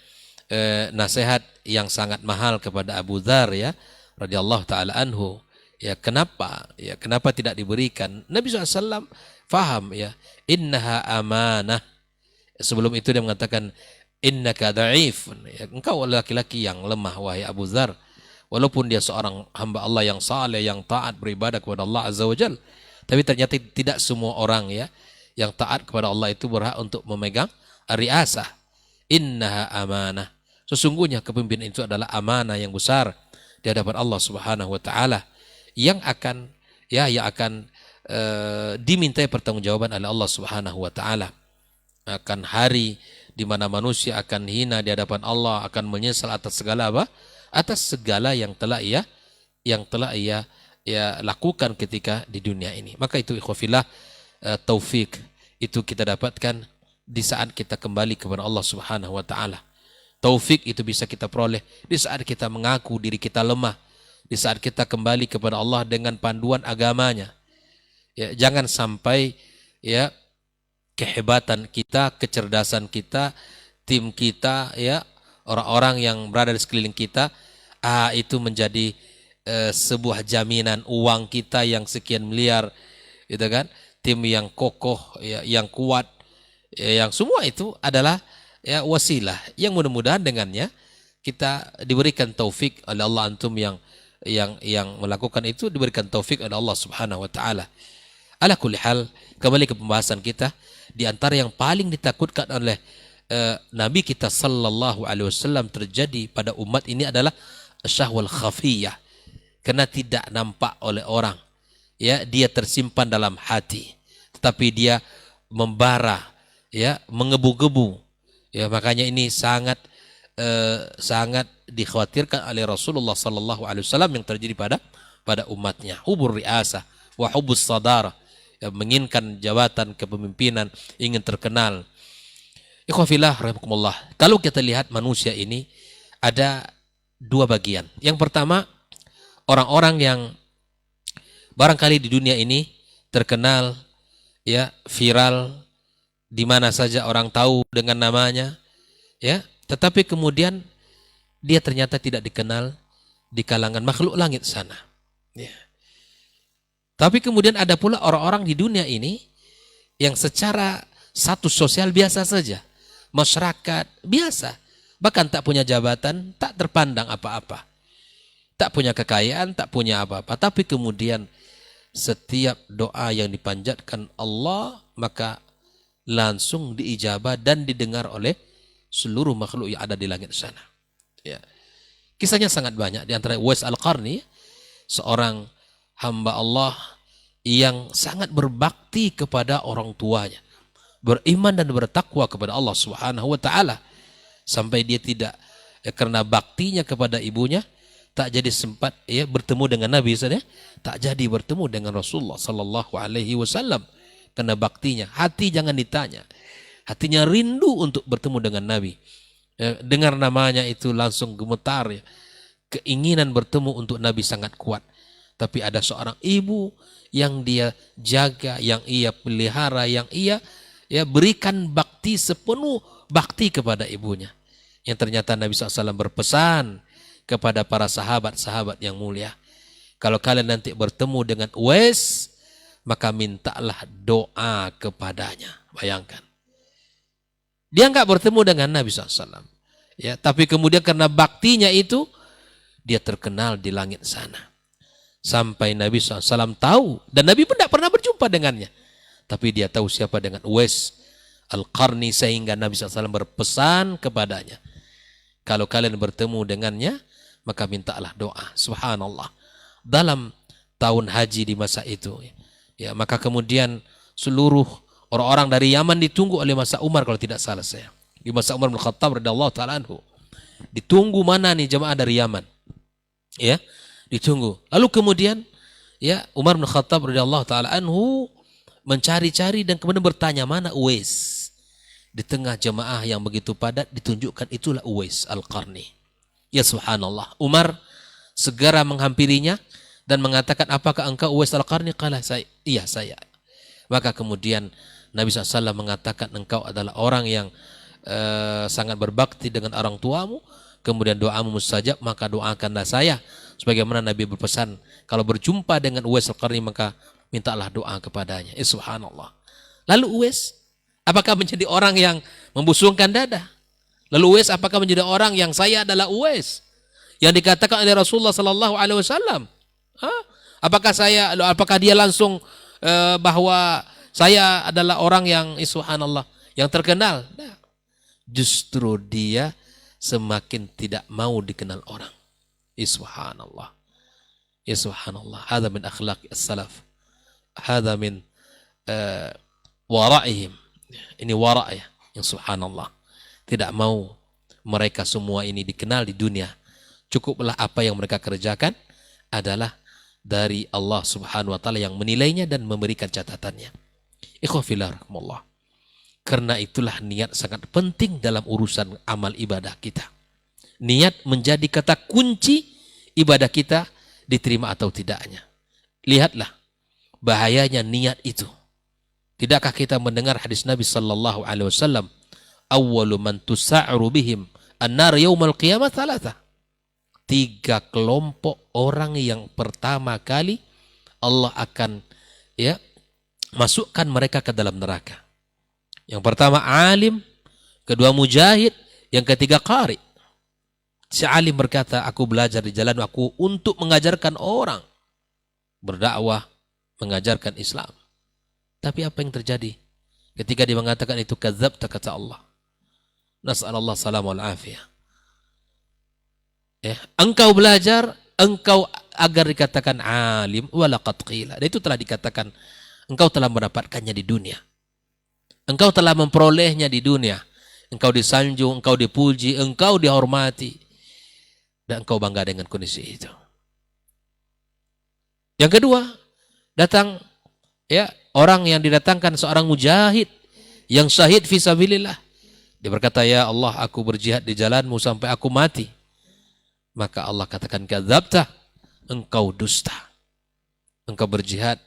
nasihat yang sangat mahal kepada Abu Dzar, ya, radhiyallahu taala anhu. Ya, kenapa tidak diberikan? Nabi SAW faham, ya, innaha amanah. Sebelum itu dia mengatakan innaka dha'if. Ya, engkau laki-laki yang lemah wahai Abu Dzar. Walaupun dia seorang hamba Allah yang saleh, yang taat beribadah kepada Allah Azza wa Jalla, tapi ternyata tidak semua orang, ya, yang taat kepada Allah itu berhak untuk memegang riasah. Innaha amanah. Sesungguhnya kepemimpinan itu adalah amanah yang besar di hadapan Allah Subhanahu wa taala yang akan dimintai pertanggungjawaban oleh Allah Subhanahu wa taala. Akan hari di mana manusia akan hina di hadapan Allah, akan menyesal atas segala apa? Atas segala yang telah ia lakukan ketika di dunia ini. Maka itu ikhwafillah, taufik itu kita dapatkan di saat kita kembali kepada Allah Subhanahu wa taala. Taufik itu bisa kita peroleh di saat kita mengaku diri kita lemah, di saat kita kembali kepada Allah dengan panduan agamanya. Ya, jangan sampai, ya, kehebatan kita, kecerdasan kita, tim kita, ya, orang-orang yang berada di sekeliling kita, itu menjadi sebuah jaminan uang kita yang sekian miliar, gitu kan? Tim yang kokoh, ya, yang kuat, ya, yang semua itu adalah, ya, wasilah yang mudah-mudahan dengannya kita diberikan taufik oleh Allah. Antum yang melakukan itu diberikan taufik oleh Allah Subhanahu wa taala. Ala kulli hal, kembali ke pembahasan kita, di antara yang paling ditakutkan oleh Nabi kita sallallahu alaihi wasallam terjadi pada umat ini adalah syahwal khafiyah, karena tidak nampak oleh orang, ya, dia tersimpan dalam hati, tetapi dia membara, ya, mengebu-gebu, ya. Makanya ini sangat dikhawatirkan oleh Rasulullah sallallahu alaihi wasallam yang terjadi pada umatnya. Hubur riasah wa hubus sadara, ya, menginginkan jabatan kepemimpinan, ingin terkenal. Ikhwafillah rahimakumullah. Kalau kita lihat manusia ini ada dua bagian. Yang pertama, orang-orang yang barangkali di dunia ini terkenal, ya, viral, di mana saja orang tahu dengan namanya, ya, tetapi kemudian dia ternyata tidak dikenal di kalangan makhluk langit sana, ya. Tapi kemudian ada pula orang-orang di dunia ini yang secara status sosial biasa saja, masyarakat biasa, bahkan tak punya jabatan, tak terpandang apa-apa, tak punya kekayaan, tak punya apa-apa, tapi kemudian setiap doa yang dipanjatkan Allah maka langsung diijabah dan didengar oleh seluruh makhluk yang ada di langit sana, ya. Kisahnya sangat banyak. Di antara Uwais Al-Qarni, seorang hamba Allah yang sangat berbakti kepada orang tuanya, beriman dan bertakwa kepada Allah Subhanahu wa taala, sampai dia tidak, karena baktinya kepada ibunya, tak jadi sempat, ya, bertemu dengan Nabi, ya, tak jadi bertemu dengan Rasulullah sallallahu alaihi wasallam karena baktinya. Hati jangan ditanya, hatinya rindu untuk bertemu dengan Nabi. Dengar namanya itu langsung gemetar, ya. Keinginan bertemu untuk Nabi sangat kuat. Tapi ada seorang ibu yang dia jaga, yang ia pelihara, yang ia, ya, berikan bakti sepenuh bakti kepada ibunya. Yang ternyata Nabi SAW berpesan kepada para sahabat-sahabat yang mulia, kalau kalian nanti bertemu dengan Uwais, maka mintalah doa kepadanya. Bayangkan, dia nggak bertemu dengan Nabi SAW, ya, tapi kemudian karena baktinya itu dia terkenal di langit sana. Sampai Nabi SAW tahu, dan Nabi pun tidak pernah berjumpa dengannya, tapi dia tahu siapa dengan Uwais Al-Qarni, sehingga Nabi SAW berpesan kepadanya, kalau kalian bertemu dengannya maka mintalah doa. Subhanallah. Dalam tahun haji di masa itu, ya, maka kemudian seluruh orang-orang dari Yaman ditunggu oleh masa Umar, kalau tidak salah saya, di masa Umar bin Khattab radhiyallahu taala anhu, ditunggu mana nih jemaah dari Yaman, ya, ditunggu. Lalu kemudian, ya, Umar bin Khattab radhiyallahu taala anhu mencari-cari dan kemudian bertanya, mana Uwais? Di tengah jemaah yang begitu padat ditunjukkan itulah Uwais Al-Qarni. Ya subhanallah. Umar segera menghampirinya dan mengatakan, apakah engkau Uwais Al-Qarni? Qala, iya saya. Maka kemudian Nabi SAW mengatakan, engkau adalah orang yang sangat berbakti dengan orang tuamu, kemudian doamu mustajab, maka doakanlah saya. Sebagaimana Nabi berpesan, kalau berjumpa dengan Uwais Al-Qarni maka mintalah doa kepadanya. Subhanallah. Lalu Uwais, apakah menjadi orang yang membusungkan dada? Lalu Uwais apakah menjadi orang yang saya adalah Uwais yang dikatakan oleh Rasulullah sallallahu alaihi wasallam? Apakah dia langsung bahwa saya adalah orang yang subhanallah yang terkenal? Nah, justru dia semakin tidak mau dikenal orang. Subhanallah. Subhanallah. Hadza min akhlaq as-salaf. Hadza min wara'ihim. Ini wara' ya, yang subhanallah. Tidak mau mereka semua ini dikenal di dunia. Cukuplah apa yang mereka kerjakan adalah dari Allah Subhanahu wa taala yang menilainya dan memberikan catatannya. Ikhwafillah rahmatullah. Karena itulah niat sangat penting dalam urusan amal ibadah kita. Niat menjadi kata kunci ibadah kita diterima atau tidaknya. Lihatlah bahayanya niat itu. Tidakkah kita mendengar hadis Nabi sallallahu alaihi wasallam, awwalu man tusa'ru bihim an-nar yaumal qiyamah thalatha. 3 kelompok orang yang pertama kali Allah akan masukkan mereka ke dalam neraka. Yang pertama alim, kedua mujahid, yang ketiga qari. Si alim berkata, aku belajar di jalan aku untuk mengajarkan orang, berdakwah, mengajarkan Islam. Tapi apa yang terjadi ketika dia mengatakan itu? Kadzabta, kata Allah. Nas'alallah salam wal afiyah. Engkau belajar, engkau agar dikatakan alim, walaqad qila. Dan itu telah dikatakan, engkau telah mendapatkannya di dunia. Engkau telah memperolehnya di dunia. Engkau disanjung, engkau dipuji, engkau dihormati. Dan engkau bangga dengan kondisi itu. Yang kedua, datang orang yang didatangkan seorang mujahid yang syahid fisabilillah. Dia berkata, ya Allah, aku berjihad di jalanmu sampai aku mati. Maka Allah katakan, kadzabta, engkau dusta. Engkau berjihad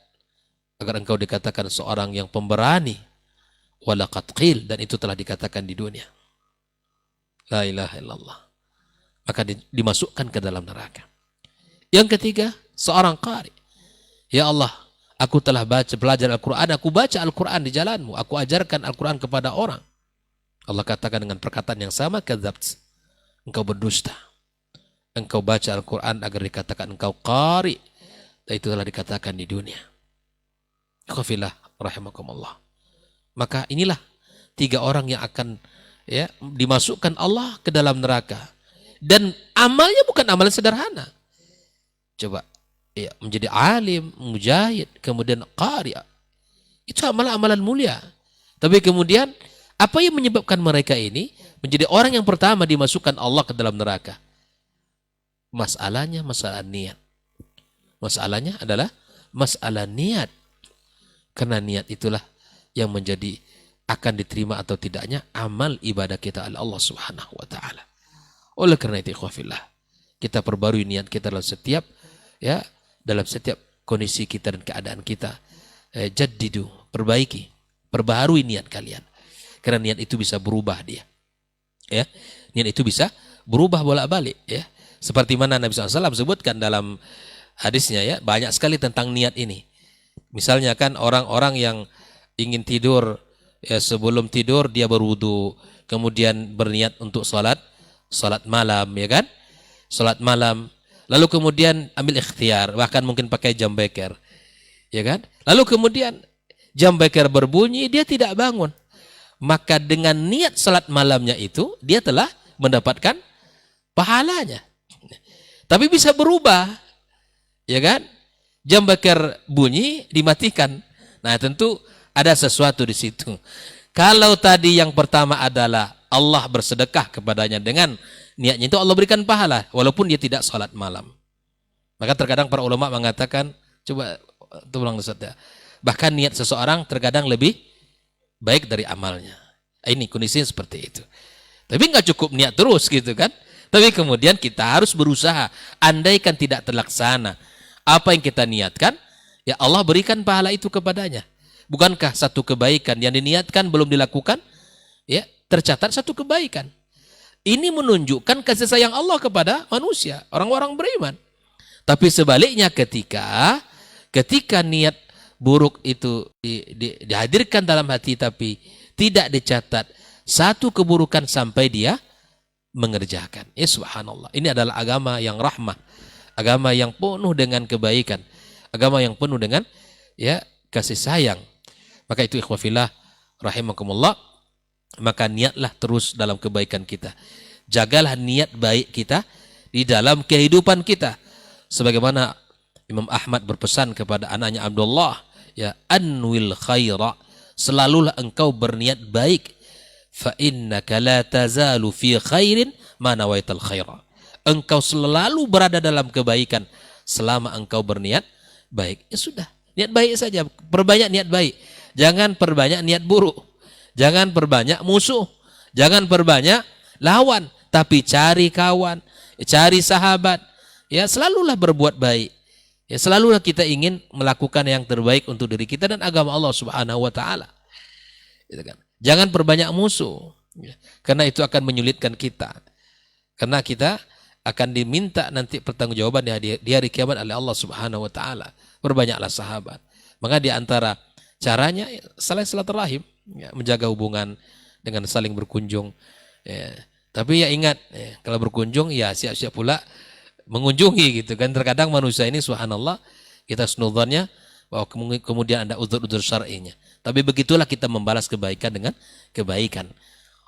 agar engkau dikatakan seorang yang pemberani. Walaqad qil, dan itu telah dikatakan di dunia. La ilaha illallah. Maka dimasukkan ke dalam neraka. Yang ketiga, seorang qari. Ya Allah, aku telah belajar Al-Quran, aku baca Al-Quran di jalanmu, aku ajarkan Al-Quran kepada orang. Allah katakan dengan perkataan yang sama, kadzabt, engkau berdusta. Engkau baca Al-Quran agar dikatakan engkau qari, dan itu telah dikatakan di dunia. Khafillah rahimakumullah. Maka inilah 3 orang yang akan dimasukkan Allah ke dalam neraka. Dan amalnya bukan amalan sederhana. Coba menjadi alim, mujahid, kemudian qari. Itu amalan-amalan mulia. Tapi kemudian apa yang menyebabkan mereka ini menjadi orang yang pertama dimasukkan Allah ke dalam neraka? Masalahnya masalah niat. Masalahnya adalah masalah niat. Karena niat itulah yang menjadi akan diterima atau tidaknya amal ibadah kita oleh Allah Subhanahu wa taala. Oleh karena itu ikhwafillah, kita perbarui niat kita dalam setiap kondisi kita dan keadaan kita. Jaddidu, perbaiki, perbaharui niat kalian. Karena niat itu bisa berubah dia. Niat itu bisa berubah bolak-balik Seperti mana Nabi SAW sebutkan dalam hadisnya banyak sekali tentang niat ini. Misalnya kan orang-orang yang ingin tidur, sebelum tidur dia berwudu, kemudian berniat untuk salat malam, salat malam, lalu kemudian ambil ikhtiar, bahkan mungkin pakai jam beker, lalu kemudian jam beker berbunyi, dia tidak bangun, maka dengan niat salat malamnya itu dia telah mendapatkan pahalanya. Tapi bisa berubah, jam beker bunyi dimatikan. Nah, tentu ada sesuatu di situ. Kalau tadi yang pertama adalah Allah bersedekah kepadanya dengan niatnya itu, Allah berikan pahala walaupun dia tidak salat malam. Maka terkadang para ulama mengatakan, coba tulang Ustaz ya, bahkan niat seseorang terkadang lebih baik dari amalnya. Ini kondisinya seperti itu. Tapi nggak cukup niat terus gitu kan. Tapi kemudian kita harus berusaha. Andaikan tidak terlaksana apa yang kita niatkan, ya Allah berikan pahala itu kepadanya. Bukankah satu kebaikan yang diniatkan belum dilakukan, ya tercatat satu kebaikan. Ini menunjukkan kasih sayang Allah kepada manusia, orang-orang beriman. Tapi sebaliknya ketika niat buruk itu dihadirkan dalam hati tapi tidak dicatat satu keburukan sampai dia mengerjakan. Ya subhanallah. Ini adalah agama yang rahmah, agama yang penuh dengan kebaikan, agama yang penuh dengan ya kasih sayang. Maka itu ikhwafillah rahimakumullah, maka niatlah terus dalam kebaikan kita. Jagalah niat baik kita di dalam kehidupan kita. Sebagaimana Imam Ahmad berpesan kepada anaknya Abdullah, ya anwil khaira, selalulah engkau berniat baik. Fa innaka la tazalu fi khairin ma nawaital khaira. Engkau selalu berada dalam kebaikan selama engkau berniat baik. Ya sudah, niat baik saja, perbanyak niat baik. Jangan perbanyak niat buruk. Jangan perbanyak musuh. Jangan perbanyak lawan, tapi cari kawan, cari sahabat. Ya, selalulah berbuat baik. Ya, selalulah kita ingin melakukan yang terbaik untuk diri kita dan agama Allah Subhanahu wa taala. Gitu kan. Jangan perbanyak musuh. Ya, karena itu akan menyulitkan kita. Karena kita akan diminta nanti pertanggungjawaban di hari kiamat oleh Allah Subhanahu wa taala. Perbanyaklah sahabat. Maka di antara caranya saling silaturahim, ya, menjaga hubungan dengan saling berkunjung. Ya. Tapi ya ingat, ya, kalau berkunjung ya siap-siap pula mengunjungi gitu kan. Terkadang manusia ini subhanallah kita snudhannya bahwa kemudian ada udzur-udzur syar'inya. Tapi begitulah kita membalas kebaikan dengan kebaikan.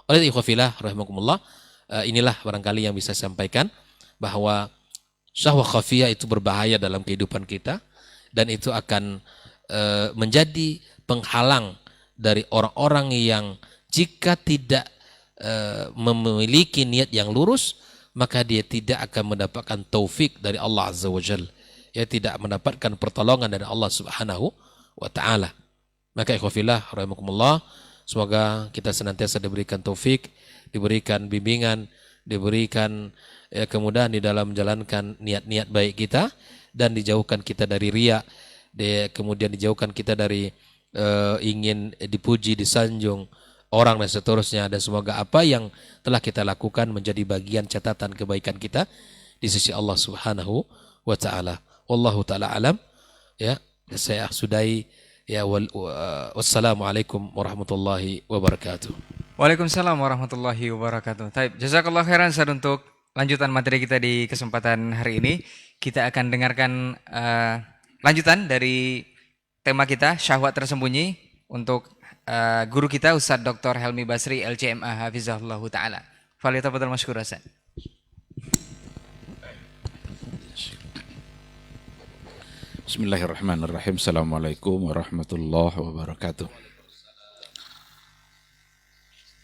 Oleh ikhwafillah rahimakumullah, inilah barangkali yang bisa saya sampaikan bahwa syahwat khafiyah itu berbahaya dalam kehidupan kita dan itu akan menjadi penghalang dari orang-orang yang jika tidak memiliki niat yang lurus, maka dia tidak akan mendapatkan taufik dari Allah Azza wa Jalla. Dia tidak mendapatkan pertolongan dari Allah Subhanahu wa taala. Maka ikhwafillah rahimakumullah, semoga kita senantiasa diberikan taufik, diberikan bimbingan, diberikan kemudahan di dalam menjalankan niat-niat baik kita dan dijauhkan kita dari riya, kemudian dijauhkan kita dari ingin dipuji, disanjung orang dan seterusnya, dan semoga apa yang telah kita lakukan menjadi bagian catatan kebaikan kita di sisi Allah Subhanahu wa taala. Wallahu taala alam. Ya, saya sudahi ya wassalamualaikum warahmatullahi wabarakatuh. Waalaikumsalam warahmatullahi wabarakatuh. Taib, jazakallah khairan Ustaz untuk lanjutan materi kita di kesempatan hari ini. Kita akan dengarkan lanjutan dari tema kita syahwat tersembunyi untuk guru kita Ustaz Dr. Helmi Basri LCMA hafizahullah taala. Falyatafadhal masykur Ustaz. Bismillahirrahmanirrahim. Assalamualaikum warahmatullahi wabarakatuh.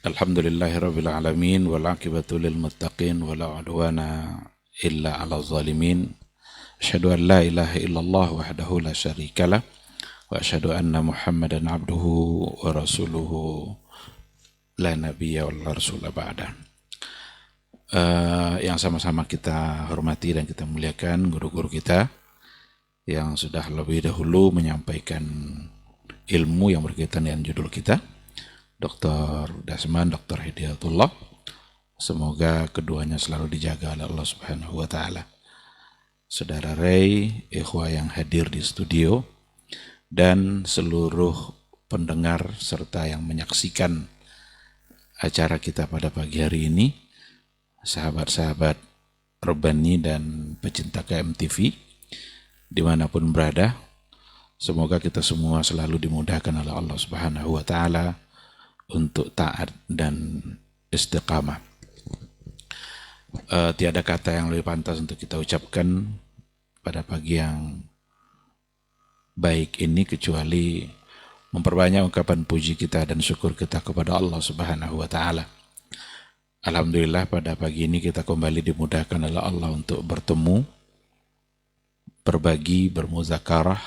Alhamdulillahirabbil alamin wal aqibatu lil muttaqin wala udwana illa 'alal zalimin. Asyhadu an la ilaha illallah wahdahu la syarikalah wa asyhadu anna Muhammadan abduhu wa rasuluhu la nabiyya wal rasula ba'da. Yang sama-sama kita hormati dan kita muliakan guru-guru kita yang sudah lebih dahulu menyampaikan ilmu yang berkaitan dengan judul kita, Dr. Dasman, Dr. Hidayatullah. Semoga keduanya selalu dijaga oleh Allah Subhanahu wa taala. Saudara Ray, ikhwah yang hadir di studio, dan seluruh pendengar serta yang menyaksikan acara kita pada pagi hari ini, sahabat-sahabat Rabbani dan pecinta KMTV dimanapun berada, semoga kita semua selalu dimudahkan oleh Allah Subhanahu wa taala untuk taat dan istiqamah. Tiada kata yang lebih pantas untuk kita ucapkan pada pagi yang baik ini kecuali memperbanyak ungkapan puji kita dan syukur kita kepada Allah Subhanahu wa taala. Alhamdulillah pada pagi ini kita kembali dimudahkan oleh Allah untuk bertemu, berbagi, bermuzakarah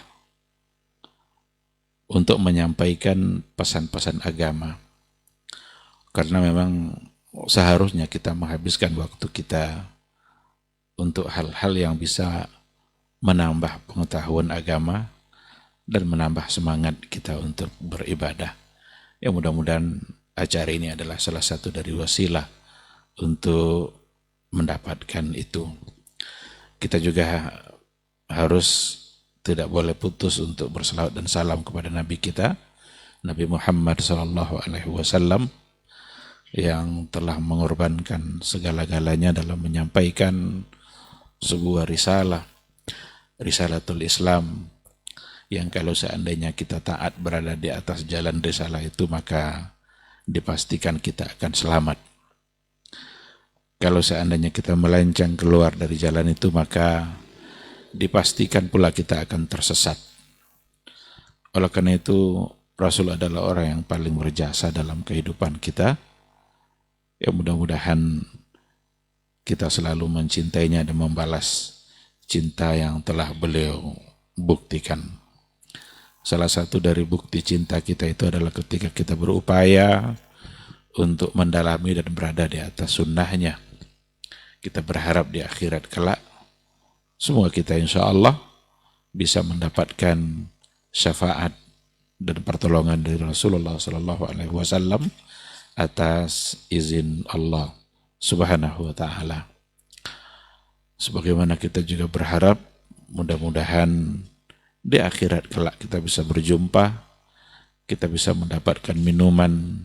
untuk menyampaikan pesan-pesan agama. Karena memang seharusnya kita menghabiskan waktu kita untuk hal-hal yang bisa menambah pengetahuan agama dan menambah semangat kita untuk beribadah. Ya, mudah-mudahan acara ini adalah salah satu dari wasilah untuk mendapatkan itu. Kita juga harus tidak boleh putus untuk berselawat dan salam kepada Nabi kita, Nabi Muhammad SAW, yang telah mengorbankan segala-galanya dalam menyampaikan sebuah risalatul Islam, yang kalau seandainya kita taat berada di atas jalan risalah itu, maka dipastikan kita akan selamat. Kalau seandainya kita melenceng keluar dari jalan itu, maka dipastikan pula kita akan tersesat. Oleh karena itu, Rasul adalah orang yang paling berjasa dalam kehidupan kita. Ya, mudah-mudahan kita selalu mencintainya dan membalas cinta yang telah beliau buktikan. Salah satu dari bukti cinta kita itu adalah ketika kita berupaya untuk mendalami dan berada di atas sunnahnya. Kita berharap di akhirat kelak semua kita insya Allah bisa mendapatkan syafaat dan pertolongan dari Rasulullah SAW atas izin Allah Subhanahu wa Ta'ala. Sebagaimana kita juga berharap mudah-mudahan di akhirat kelak kita bisa berjumpa, kita bisa mendapatkan minuman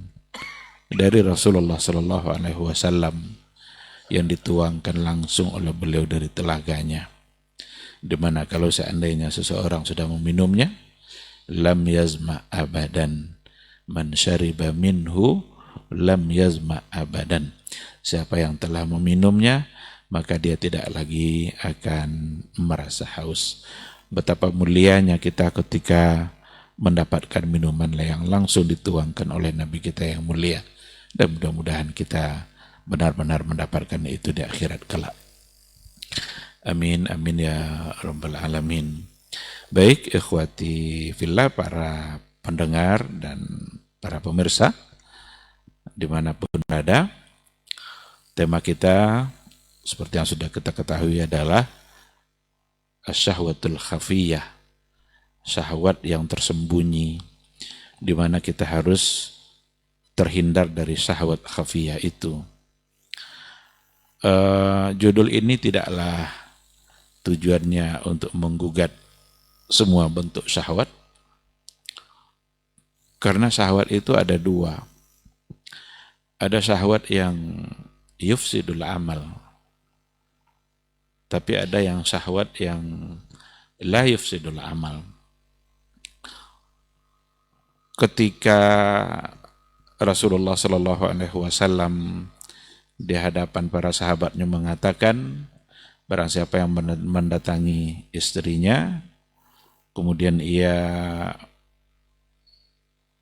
dari Rasulullah SAW yang dituangkan langsung oleh beliau dari telaganya, di mana kalau seandainya seseorang sudah meminumnya, lam yazma abadan, man syariba minhu lam yazma abadan. Siapa yang telah meminumnya, maka dia tidak lagi akan merasa haus. Betapa mulianya kita ketika mendapatkan minuman yang langsung dituangkan oleh Nabi kita yang mulia, dan mudah-mudahan kita benar-benar mendapatkan itu di akhirat kelak. Amin, amin ya rabbal alamin. Baik, ikhwati fillah, para pendengar dan para pemirsa dimanapun berada, tema kita seperti yang sudah kita ketahui adalah asyahwatul khafiyah, syahwat yang tersembunyi, di mana kita harus terhindar dari syahwat khafiyah itu. Judul ini tidaklah tujuannya untuk menggugat semua bentuk syahwat, karena syahwat itu ada dua. Ada syahwat yang yufsidul amal, tapi ada yang syahwat yang la yufsidul amal. Ketika Rasulullah SAW di hadapan para sahabatnya mengatakan, barang siapa yang mendatangi istrinya, kemudian ia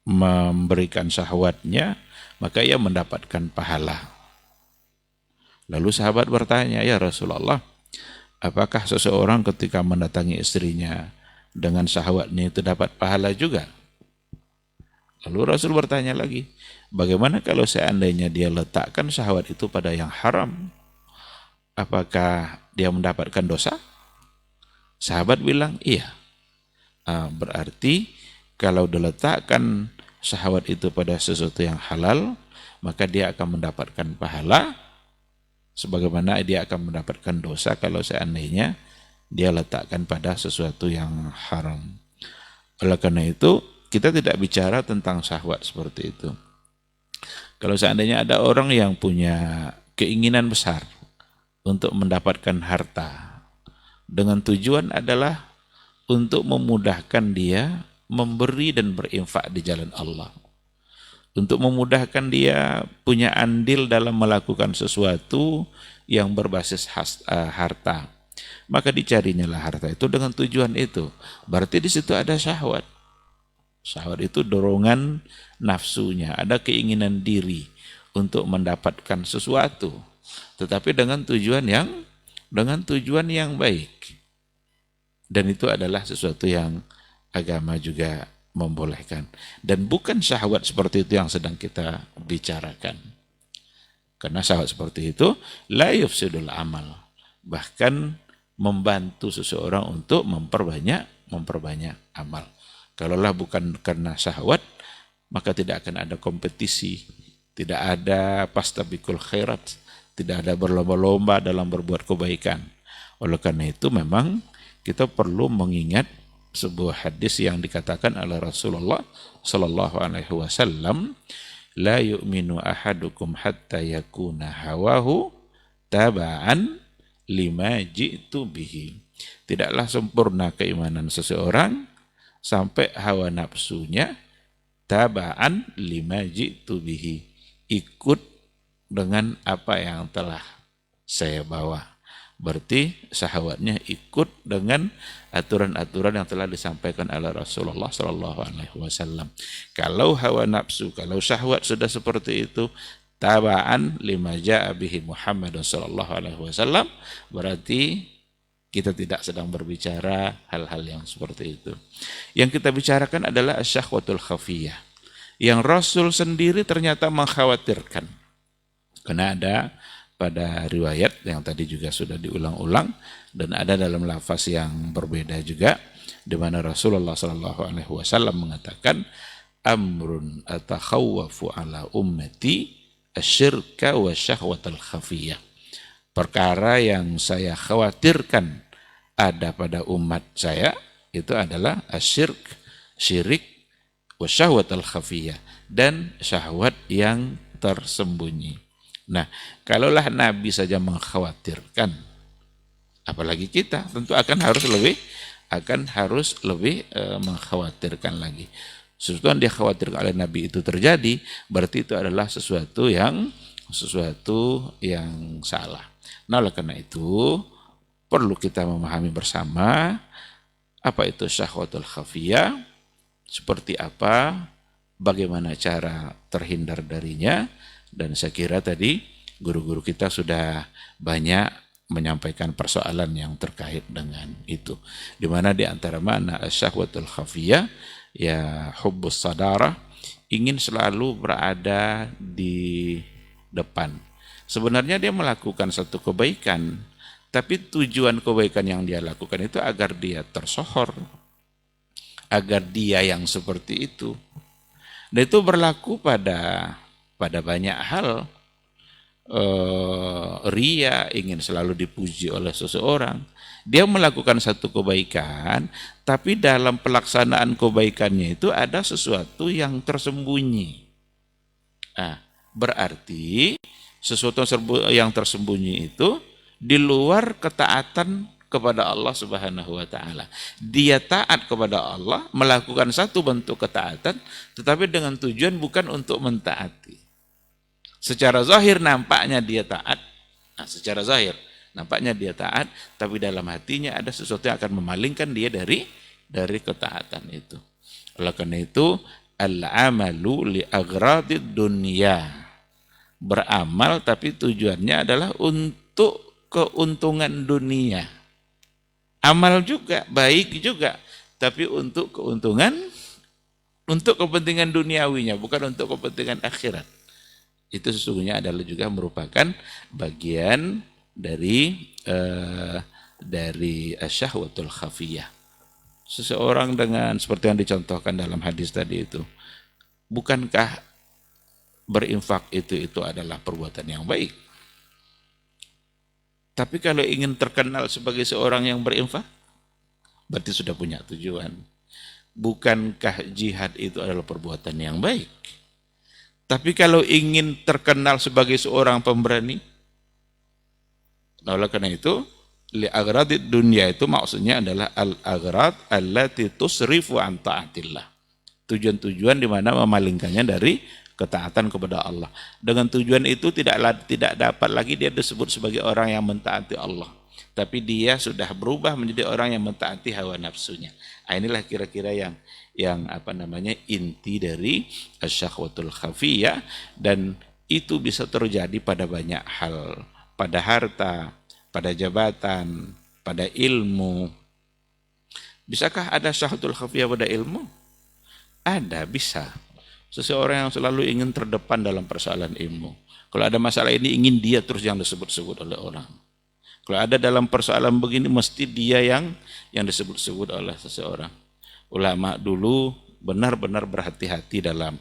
memberikan syahwatnya, maka ia mendapatkan pahala. Lalu sahabat bertanya, ya Rasulullah, apakah seseorang ketika mendatangi istrinya dengan syahwatnya itu dapat pahala juga? Lalu Rasul bertanya lagi, bagaimana kalau seandainya dia letakkan syahwat itu pada yang haram? Apakah dia mendapatkan dosa? Sahabat bilang, iya. Berarti kalau diletakkan syahwat itu pada sesuatu yang halal, maka dia akan mendapatkan pahala, sebagaimana dia akan mendapatkan dosa kalau seandainya dia letakkan pada sesuatu yang haram. Oleh karena itu, kita tidak bicara tentang syahwat seperti itu. Kalau seandainya ada orang yang punya keinginan besar untuk mendapatkan harta, dengan tujuan adalah untuk memudahkan dia memberi dan berinfak di jalan Allah, untuk memudahkan dia punya andil dalam melakukan sesuatu yang berbasis harta, maka dicarinya lah harta itu dengan tujuan itu. Berarti di situ ada syahwat. Syahwat itu dorongan nafsunya, ada keinginan diri untuk mendapatkan sesuatu, tetapi dengan tujuan yang baik. Dan itu adalah sesuatu yang agama juga membolehkan. Dan bukan syahwat seperti itu yang sedang kita bicarakan. Karena syahwat seperti itu la yufsidul amal. Bahkan membantu seseorang untuk memperbanyak amal. Kalaulah bukan karena syahwat, maka tidak akan ada kompetisi, tidak ada fastabiqul khairat, tidak ada berlomba-lomba dalam berbuat kebaikan. Oleh karena itu memang kita perlu mengingat sebuah hadis yang dikatakan oleh Rasulullah sallallahu alaihi wasallam, la yu'minu ahadukum hatta yakuna hawahu taba'an lima ji'tu bihi. Tidaklah sempurna keimanan seseorang sampai hawa nafsunya taba'an lima ji'tu bihi, ikut dengan apa yang telah saya bawa. Berarti syahwatnya ikut dengan aturan-aturan yang telah disampaikan oleh Rasulullah sallallahu alaihi wasallam. Kalau hawa nafsu, kalau syahwat sudah seperti itu, taba'an lima ja'a bihi Muhammad sallallahu alaihi wasallam, berarti kita tidak sedang berbicara hal-hal yang seperti itu. Yang kita bicarakan adalah syahwatul khafiyah, yang Rasul sendiri ternyata mengkhawatirkan. Karena ada pada riwayat yang tadi juga sudah diulang-ulang, dan ada dalam lafaz yang berbeda juga, di mana Rasulullah sallallahu alaihi wasallam mengatakan, amrun atakhawwafu ala ummati asyirka wa syahwatal khafiyah. Perkara yang saya khawatirkan ada pada umat saya itu adalah asyirk, syirik, wa syahwatal khafiyah, dan syahwat yang tersembunyi. Nah, kalaulah Nabi saja mengkhawatirkan, apalagi kita tentu akan harus lebih mengkhawatirkan lagi. Sesuatu yang dikhawatirkan oleh Nabi itu terjadi, berarti itu adalah sesuatu yang salah. Nah, oleh karena itu perlu kita memahami bersama apa itu syahwatul khafiyah, seperti apa, bagaimana cara terhindar darinya. Dan saya kira tadi guru-guru kita sudah banyak menyampaikan persoalan yang terkait dengan itu. Di mana di antara makna syahwatul khafiyah, ya hubbus sadarah, ingin selalu berada di depan. Sebenarnya dia melakukan satu kebaikan, tapi tujuan kebaikan yang dia lakukan itu agar dia tersohor, agar dia yang seperti itu. Dan itu berlaku pada banyak hal. Ria, ingin selalu dipuji oleh seseorang. Dia melakukan satu kebaikan, tapi dalam pelaksanaan kebaikannya itu ada sesuatu yang tersembunyi. Nah, berarti sesuatu yang tersembunyi itu di luar ketaatan kepada Allah Subhanahu wa taala. Dia taat kepada Allah, melakukan satu bentuk ketaatan, tetapi dengan tujuan bukan untuk mentaati. Secara zahir nampaknya dia taat. Nah, secara zahir nampaknya dia taat, tapi dalam hatinya ada sesuatu yang akan memalingkan dia dari ketaatan itu. Oleh karena itu, al-amalu li agradid dunya. Beramal tapi tujuannya adalah untuk keuntungan dunia. Amal juga, baik juga, tapi untuk keuntungan, untuk kepentingan duniawinya, bukan untuk kepentingan akhirat. Itu sesungguhnya adalah juga merupakan bagian dari syahwatul khafiyah. Seseorang dengan seperti yang dicontohkan dalam hadis tadi itu, bukankah berinfak itu adalah perbuatan yang baik? Tapi kalau ingin terkenal sebagai seorang yang berinfak, berarti sudah punya tujuan. Bukankah jihad itu adalah perbuatan yang baik? Tapi kalau ingin terkenal sebagai seorang pemberani, nah oleh karena itu, li-agradid dunya itu maksudnya adalah al-agrad allati tusrifu an ta'atillah. Tujuan-tujuan di mana memalingkannya dari ketaatan kepada Allah. Dengan tujuan itu tidak dapat lagi dia disebut sebagai orang yang mentaati Allah, tapi dia sudah berubah menjadi orang yang mentaati hawa nafsunya. Nah, inilah kira-kira yang inti dari syahwatul khafiyah, dan itu bisa terjadi pada banyak hal, pada harta, pada jabatan, pada ilmu. Bisakah ada syahwatul khafiyah pada ilmu? Ada, bisa. Seseorang yang selalu ingin terdepan dalam persoalan ilmu. Kalau ada masalah ini ingin dia terus yang disebut-sebut oleh orang. Kalau ada dalam persoalan begini mesti dia yang disebut-sebut oleh seseorang. Ulama dulu benar-benar berhati-hati dalam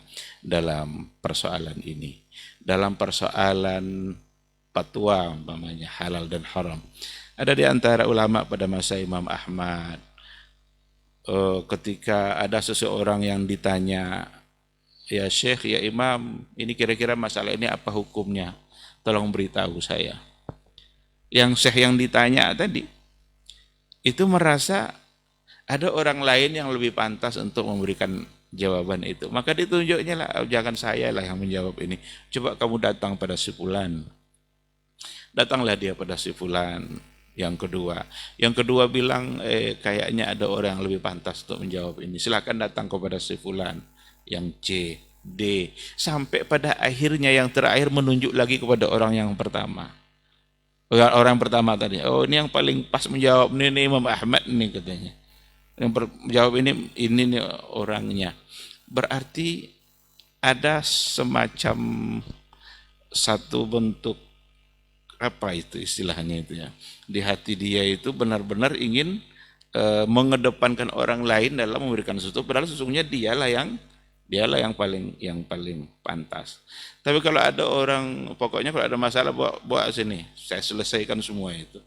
persoalan ini. Dalam persoalan fatwa umpamanya halal dan haram. Ada di antara ulama pada masa Imam Ahmad, ketika ada seseorang yang ditanya, ya Syekh, ya Imam, ini kira-kira masalah ini apa hukumnya? Tolong beritahu saya. Yang Syekh yang ditanya tadi, itu merasa ada orang lain yang lebih pantas untuk memberikan jawaban itu. Maka ditunjuknya lah, jangan saya lah yang menjawab ini. Coba kamu datang pada si fulan. Datanglah dia pada si fulan. Yang kedua bilang, kayaknya ada orang yang lebih pantas untuk menjawab ini. Silakan datang kepada si fulan. Yang C, D, sampai pada akhirnya yang terakhir menunjuk lagi kepada orang yang pertama. Orang pertama tadi, oh ini yang paling pas menjawab ini Imam Ahmad nih katanya. Yang menjawab ini nih orangnya. Berarti ada semacam satu bentuk apa itu istilahnya itu ya. Di hati dia itu benar-benar ingin mengedepankan orang lain dalam memberikan sesuatu, padahal sesungguhnya dialah yang paling pantas. Tapi kalau ada orang, pokoknya kalau ada masalah bawa sini, saya selesaikan semua itu.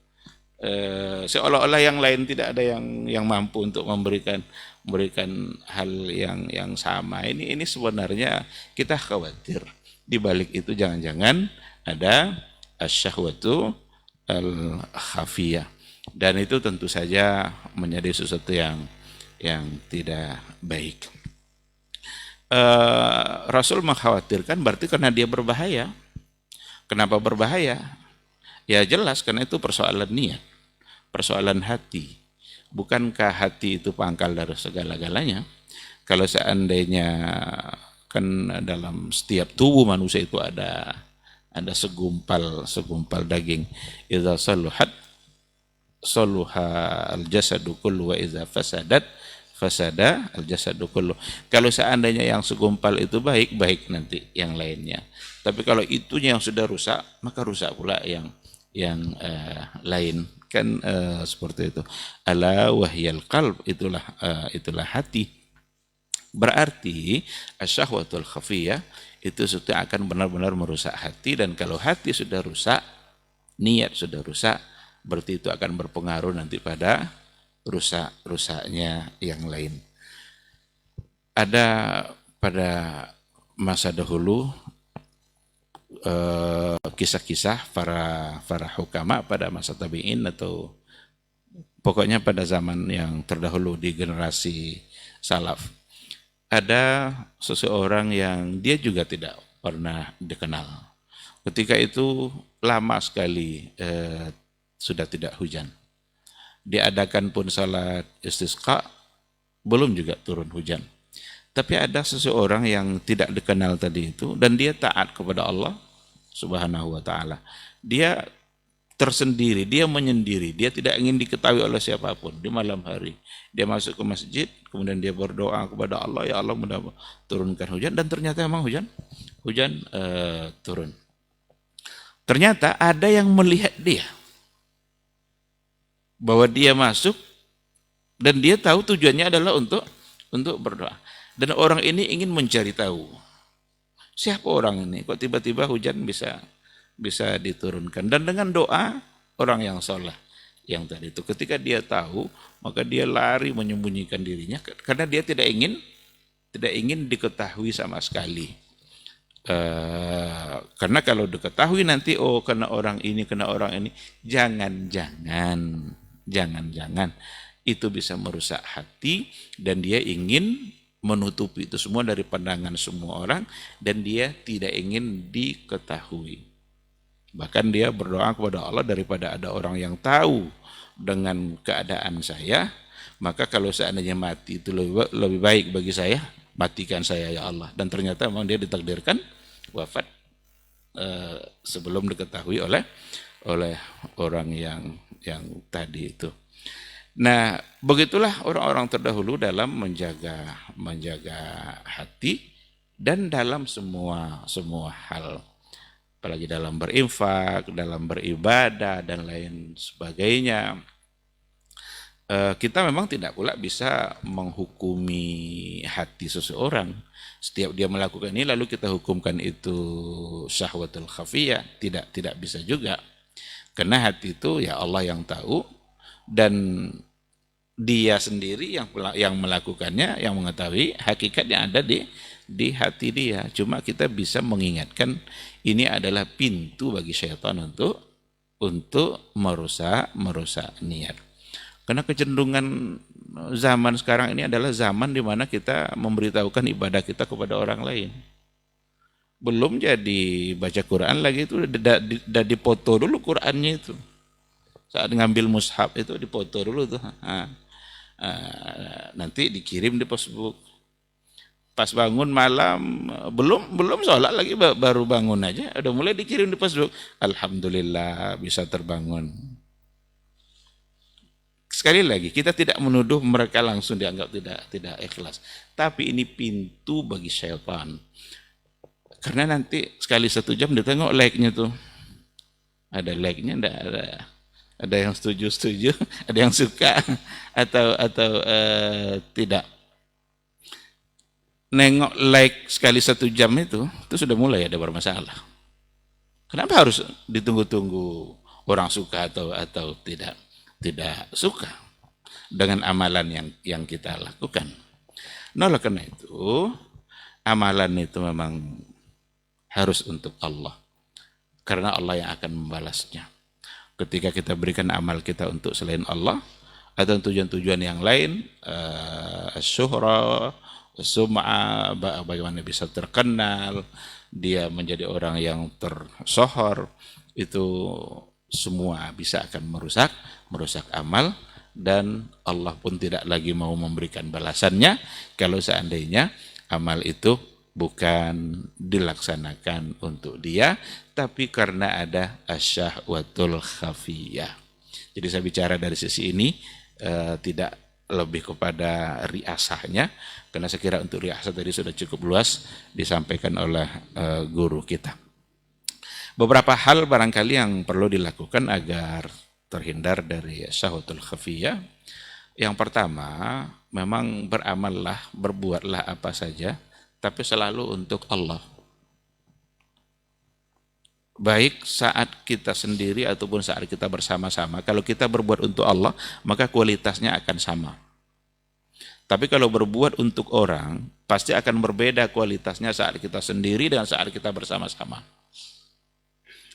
Seolah-olah yang lain tidak ada yang mampu untuk memberikan hal yang sama. Ini sebenarnya kita khawatir di balik itu jangan-jangan ada asyahwatu al-khafiyah, dan itu tentu saja menjadi sesuatu yang tidak baik. Rasul mengkhawatirkan berarti karena dia berbahaya. Kenapa berbahaya? Ya jelas karena itu persoalan niat, persoalan hati. Bukankah hati itu pangkal dari segala-galanya? Kalau seandainya kan dalam setiap tubuh manusia itu ada segumpal daging. Idza saluhat saluha al-jasadu kullu wa idza fasadat fasada al-jasadu kullu. Kalau seandainya yang segumpal itu baik nanti yang lainnya. Tapi kalau itunya yang sudah rusak, maka rusak pula yang lain. Kan seperti itu. Ala wahyal qalb, itulah hati. Berarti asyahwatul khafiyah itu sudah akan benar-benar merusak hati, dan kalau hati sudah rusak, niat sudah rusak, berarti itu akan berpengaruh nanti pada rusaknya yang lain. Ada pada masa dahulu kisah-kisah para hukama pada masa tabi'in, atau pokoknya pada zaman yang terdahulu di generasi salaf. Ada seseorang yang dia juga tidak pernah dikenal. Ketika itu lama sekali sudah tidak hujan. Diadakan pun salat istisqa, belum juga turun hujan. Tapi ada seseorang yang tidak dikenal tadi itu, dan dia taat kepada Allah Subhanahu wa ta'ala. Dia tersendiri, dia menyendiri, dia tidak ingin diketahui oleh siapapun. Di malam hari dia masuk ke masjid, kemudian dia berdoa kepada Allah, ya Allah mudah turunkan hujan, dan ternyata memang hujan turun. Ternyata ada yang melihat dia, bahwa dia masuk dan dia tahu tujuannya adalah untuk berdoa. Dan orang ini ingin mencari tahu siapa orang ini, kok tiba-tiba hujan bisa diturunkan. Dan dengan doa orang yang saleh yang tadi itu, ketika dia tahu, maka dia lari menyembunyikan dirinya karena dia tidak ingin diketahui sama sekali. Karena kalau diketahui nanti kena orang ini, jangan itu bisa merusak hati, dan dia ingin menutupi itu semua dari pandangan semua orang, dan dia tidak ingin diketahui. Bahkan dia berdoa kepada Allah, daripada ada orang yang tahu dengan keadaan saya, maka kalau seandainya mati itu lebih baik bagi saya, matikan saya ya Allah. Dan ternyata memang dia ditakdirkan wafat sebelum diketahui oleh orang yang tadi itu. Nah, begitulah orang-orang terdahulu dalam menjaga hati dan dalam semua hal, apalagi dalam berinfak, dalam beribadah dan lain sebagainya. Kita memang tidak pula bisa menghukumi hati seseorang. Setiap dia melakukan ini lalu kita hukumkan itu syahwatul khafiyah, tidak bisa juga. Karena hati itu ya Allah yang tahu, dan dia sendiri yang melakukannya, yang mengetahui hakikat yang ada di hati dia. Cuma kita bisa mengingatkan ini adalah pintu bagi syaitan untuk merusak niat. Karena kecenderungan zaman sekarang ini adalah zaman di mana kita memberitahukan ibadah kita kepada orang lain. Belum jadi baca Quran lagi itu udah dipoto dulu Qurannya itu. Saat ngambil mushaf itu dipoto dulu tuh. Nanti dikirim di Facebook. Pas bangun malam, belum sholat lagi, baru bangun aja udah mulai dikirim di Facebook. Alhamdulillah bisa terbangun. Sekali lagi, kita tidak menuduh mereka langsung dianggap tidak ikhlas. Tapi ini pintu bagi syaitan. Karena nanti sekali 1 jam ditengok like-nya tuh. Ada like-nya, ada yang setuju, ada yang suka atau tidak. Nengok like sekali 1 jam itu sudah mulai ada bermasalah. Kenapa harus ditunggu-tunggu orang suka atau tidak suka dengan amalan yang kita lakukan? Nah, oleh karena itu amalan itu memang harus untuk Allah, karena Allah yang akan membalasnya. Ketika kita berikan amal kita untuk selain Allah atau tujuan-tujuan yang lain, syuhra, sum'ah, bagaimana bisa terkenal, dia menjadi orang yang tersohor, itu semua bisa akan merusak amal, dan Allah pun tidak lagi mau memberikan balasannya kalau seandainya amal itu bukan dilaksanakan untuk dia, tapi karena ada asyahwatul khafiyah. Jadi saya bicara dari sisi ini tidak lebih kepada riasahnya, karena saya kira untuk riasah tadi sudah cukup luas disampaikan oleh guru kita. Beberapa hal barangkali yang perlu dilakukan agar terhindar dari syahwatul khafiyah. Yang pertama, memang beramallah, berbuatlah apa saja, tapi selalu untuk Allah. Baik saat kita sendiri ataupun saat kita bersama-sama, kalau kita berbuat untuk Allah, maka kualitasnya akan sama. Tapi kalau berbuat untuk orang, pasti akan berbeda kualitasnya saat kita sendiri dan saat kita bersama-sama.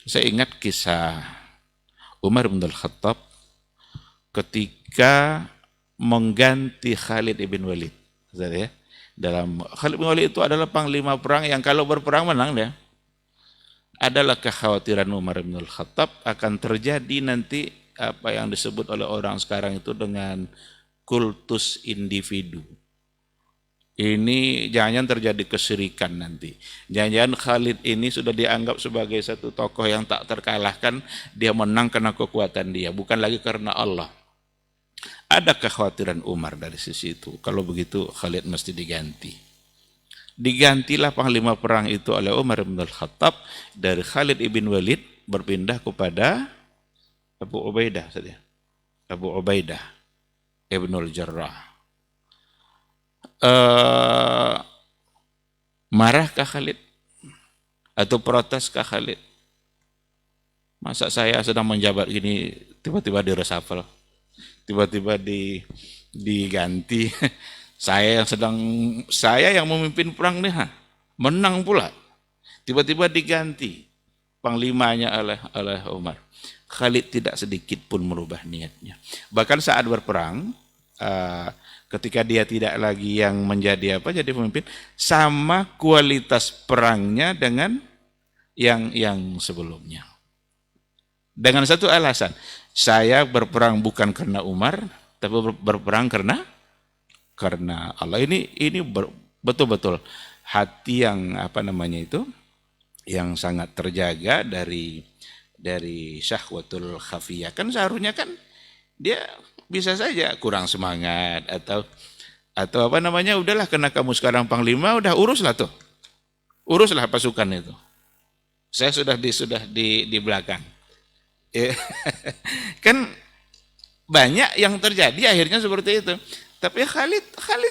Saya ingat kisah Umar bin Al-Khattab ketika mengganti Khalid ibn Walid. Dalam Khalid bin Walid itu adalah panglima perang yang kalau berperang menang dia. Adalah kekhawatiran Umar bin Al-Khattab akan terjadi nanti apa yang disebut oleh orang sekarang itu dengan kultus individu. Ini jangan-jangan terjadi kesyirikan nanti. Jangan-jangan Khalid ini sudah dianggap sebagai satu tokoh yang tak terkalahkan, dia menang karena kekuatan dia, bukan lagi karena Allah. Ada kekhawatiran Umar dari sisi itu. Kalau begitu Khalid mesti diganti. Digantilah panglima perang itu oleh Umar bin Al-Khattab, dari Khalid ibn Walid berpindah kepada Abu Ubaidah saja. Abu Ubaidah Ibnul Jarrah. Marahkah Khalid atau protes-kah Khalid? Masa saya sedang menjabat gini tiba-tiba diresafel, tiba-tiba diganti. Saya yang memimpin perang nih, menang pula, tiba-tiba diganti panglimanya oleh Umar. Khalid tidak sedikit pun merubah niatnya. Bahkan saat berperang, ketika dia tidak lagi yang menjadi jadi pemimpin, sama kualitas perangnya dengan yang sebelumnya. Dengan satu alasan, saya berperang bukan karena Umar, tapi berperang karena Allah. Ini betul-betul hati yang yang sangat terjaga dari syahwatul khafiyah. Kan seharusnya kan dia bisa saja kurang semangat atau udahlah karena kamu sekarang panglima, udah uruslah tuh. uruslah pasukan itu. Saya sudah di belakang. Kan banyak yang terjadi akhirnya seperti itu. Tapi Khalid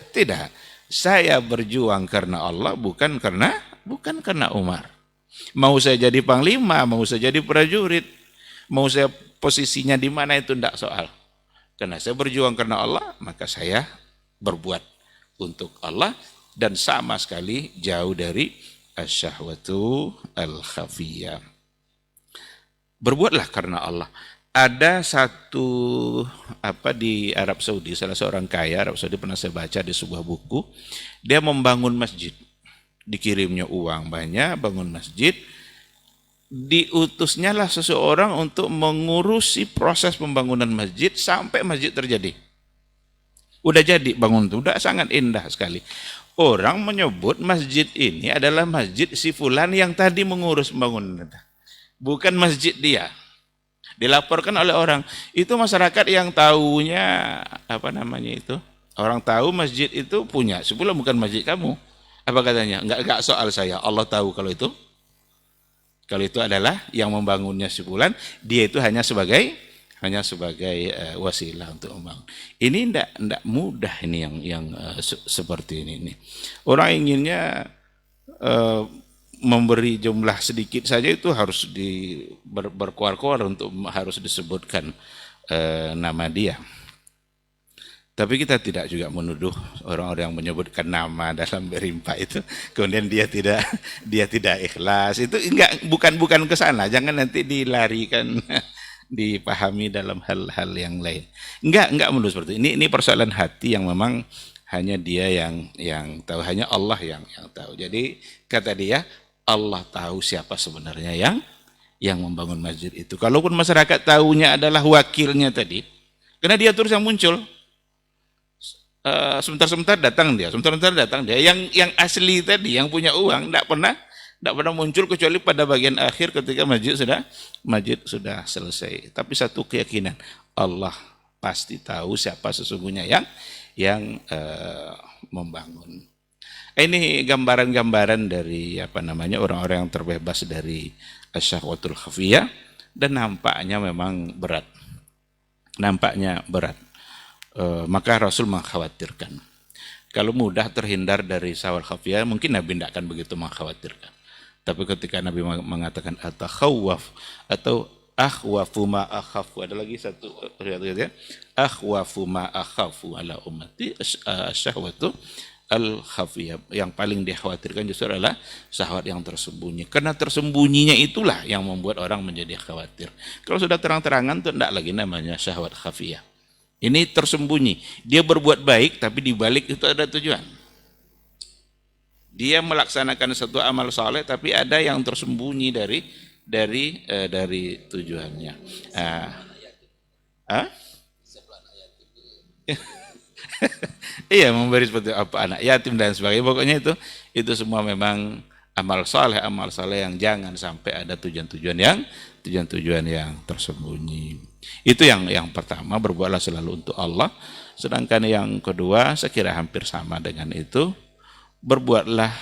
tidak. Saya berjuang karena Allah, bukan karena Umar. Mau saya jadi panglima, mau saya jadi prajurit, mau saya posisinya di mana itu tidak soal. Karena saya berjuang karena Allah, maka saya berbuat untuk Allah dan sama sekali jauh dari asyahwatu al-khafiyah. Berbuatlah karena Allah. Ada satu di Arab Saudi, salah seorang kaya Arab Saudi, pernah saya baca di sebuah buku, dia membangun masjid. Dikirimnya uang banyak, bangun masjid. Diutusnya lah seseorang untuk mengurusi proses pembangunan masjid sampai masjid terjadi. Udah jadi bangun itu, udah sangat indah sekali. Orang menyebut masjid ini adalah masjid si fulan yang tadi mengurus pembangunan itu. Bukan masjid dia. Dilaporkan oleh orang. Itu masyarakat yang tahunya orang tahu masjid itu punya si fulan, bukan masjid kamu. Apa katanya? Enggak soal saya. Allah tahu kalau itu adalah yang membangunnya si fulan, dia itu hanya sebagai wasilah untuk membangun. Ini enggak mudah ini yang seperti ini. Orang inginnya memberi jumlah sedikit saja itu harus berkuar-kuar untuk harus disebutkan nama dia. Tapi kita tidak juga menuduh orang-orang yang menyebutkan nama dalam berimpak itu, kemudian dia tidak ikhlas. Itu bukan ke sana. Jangan nanti dilarikan, dipahami dalam hal-hal yang lain. Enggak menuduh seperti ini. Ini persoalan hati yang memang hanya dia yang tahu, hanya Allah yang tahu. Jadi kata dia, Allah tahu siapa sebenarnya yang membangun masjid itu. Kalaupun masyarakat tahunya adalah wakilnya tadi, karena dia terus yang muncul. Sebentar-sebentar datang dia. Yang asli tadi, yang punya uang, tidak pernah muncul kecuali pada bagian akhir ketika masjid sudah selesai. Tapi satu keyakinan, Allah pasti tahu siapa sesungguhnya yang membangun. Ini gambaran-gambaran dari orang-orang yang terbebas dari asyahwatul khafiyah, dan nampaknya memang berat. Maka Rasul mengkhawatirkan. Kalau mudah terhindar dari syahwat khafiyah, mungkin Nabi tidak akan begitu mengkhawatirkan. Tapi ketika Nabi mengatakan atakhawwaf atau akhwafu ma akhafu, ada lagi satu riwayat, akhwafu ma akhafu ala ummati asyahwatu al-khafiyah, yang paling dikhawatirkan justru adalah syahwat yang tersembunyi. Karena tersembunyinya itulah yang membuat orang menjadi khawatir. Kalau sudah terang-terangan itu tidak lagi namanya syahwat khafiyah. Ini tersembunyi. Dia berbuat baik tapi di balik itu ada tujuan. Dia melaksanakan satu amal saleh tapi ada yang tersembunyi dari tujuannya. Iya, memberi seperti apa anak yatim dan sebagainya. Pokoknya itu semua memang amal saleh yang jangan sampai ada tujuan-tujuan yang tersembunyi. Itu yang pertama, berbuatlah selalu untuk Allah. Sedangkan yang kedua, saya kira hampir sama dengan itu, berbuatlah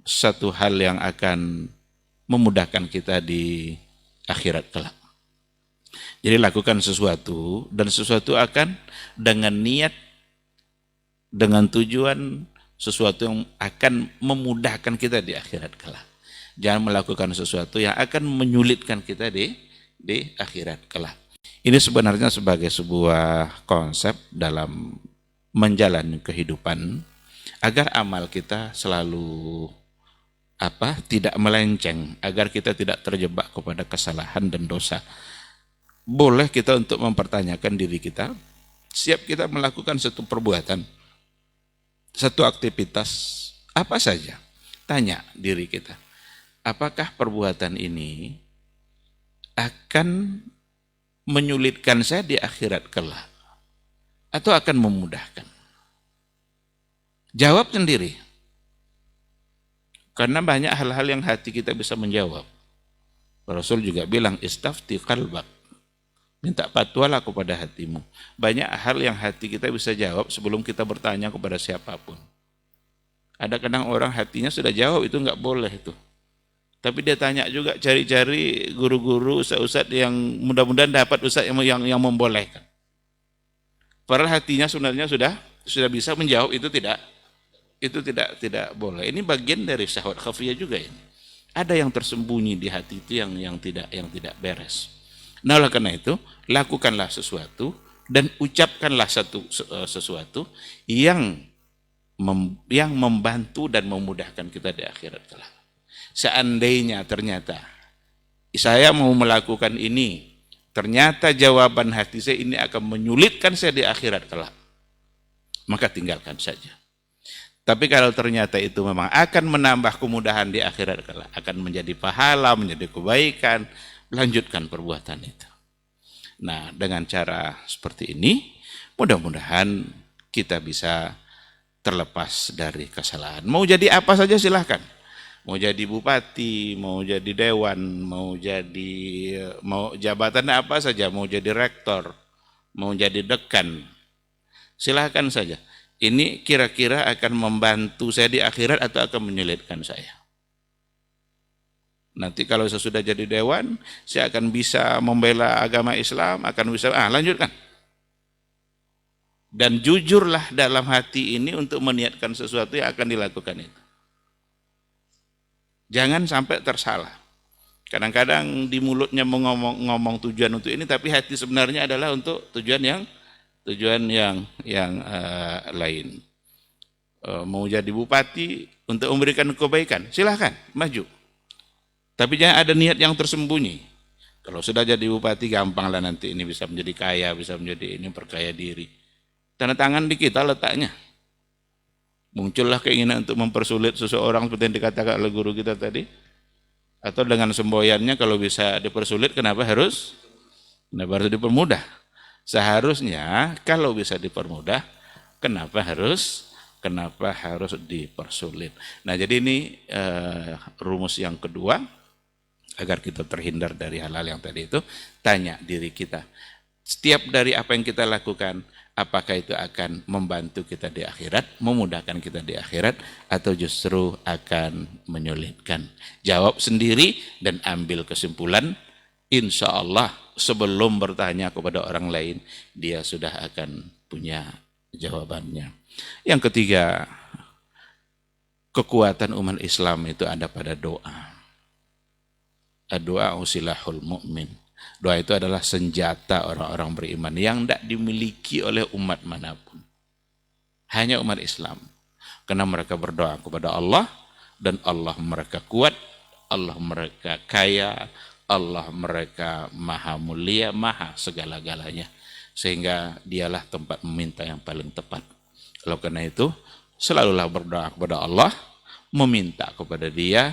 satu hal yang akan memudahkan kita di akhirat kelak. Jadi lakukan sesuatu, dan sesuatu akan dengan niat, dengan tujuan, sesuatu yang akan memudahkan kita di akhirat kelak. Jangan melakukan sesuatu yang akan menyulitkan kita di akhirat kelak. Ini sebenarnya sebagai sebuah konsep dalam menjalani kehidupan agar amal kita selalu tidak melenceng, agar kita tidak terjebak kepada kesalahan dan dosa. Boleh kita untuk mempertanyakan diri kita, siap kita melakukan satu perbuatan, satu aktivitas apa saja. Tanya diri kita, apakah perbuatan ini akan menyulitkan saya di akhirat kelak atau akan memudahkan? Jawab sendiri. Karena banyak hal-hal yang hati kita bisa menjawab. Rasul juga bilang, istafti qalbak. Minta fatwalah kepada hatimu. Banyak hal yang hati kita bisa jawab sebelum kita bertanya kepada siapapun. Ada kadang orang hatinya sudah jawab itu nggak boleh itu. Tapi dia tanya juga, cari-cari guru-guru, ustaz-ustaz yang mudah-mudahan dapat ustaz yang membolehkan. Padahal hatinya sebenarnya sudah bisa menjawab itu tidak boleh. Ini bagian dari syahwat khafiyah juga ini. Ada yang tersembunyi di hati itu yang tidak beres. Nah, oleh karena itu, lakukanlah sesuatu dan ucapkanlah sesuatu yang membantu dan memudahkan kita di akhirat kelak. Seandainya ternyata saya mau melakukan ini, ternyata jawaban hati saya ini akan menyulitkan saya di akhirat kelak, maka tinggalkan saja. Tapi kalau ternyata itu memang akan menambah kemudahan di akhirat kelak, akan menjadi pahala, menjadi kebaikan, lanjutkan perbuatan itu. Nah, dengan cara seperti ini, mudah-mudahan kita bisa terlepas dari kesalahan. Mau jadi apa saja silahkan. Mau jadi bupati, mau jadi dewan, mau jabatan apa saja, mau jadi rektor, mau jadi dekan, silahkan saja. Ini kira-kira akan membantu saya di akhirat atau akan menyulitkan saya? Nanti kalau saya sudah jadi dewan, saya akan bisa membela agama Islam, akan bisa, lanjutkan. Dan jujurlah dalam hati ini untuk meniatkan sesuatu yang akan dilakukan itu. Jangan sampai tersalah. Kadang-kadang di mulutnya ngomong tujuan untuk ini, tapi hati sebenarnya adalah untuk tujuan yang lain. Mau jadi bupati untuk memberikan kebaikan, silahkan maju. Tapi jangan ada niat yang tersembunyi. Kalau sudah jadi bupati gampang lah nanti ini bisa menjadi kaya, bisa menjadi ini perkaya diri. Tanda tangan di kita letaknya. Muncullah keinginan untuk mempersulit seseorang seperti yang dikatakan oleh guru kita tadi. Atau dengan semboyannya kalau bisa dipersulit, kenapa harus dipermudah? Seharusnya kalau bisa dipermudah, kenapa harus dipersulit? Nah, jadi ini rumus yang kedua, agar kita terhindar dari hal-hal yang tadi itu, tanya diri kita. Setiap dari apa yang kita lakukan, apakah itu akan membantu kita di akhirat, memudahkan kita di akhirat, atau justru akan menyulitkan? Jawab sendiri dan ambil kesimpulan. Insya Allah sebelum bertanya kepada orang lain, dia sudah akan punya jawabannya. Yang ketiga, kekuatan umat Islam itu ada pada doa. Doa usilahul mu'min. Doa itu adalah senjata orang-orang beriman yang tidak dimiliki oleh umat manapun. Hanya umat Islam. Karena mereka berdoa kepada Allah, dan Allah mereka kuat, Allah mereka kaya, Allah mereka maha mulia, maha segala-galanya. Sehingga dialah tempat meminta yang paling tepat. Oleh karena itu, selalulah berdoa kepada Allah, meminta kepada Dia,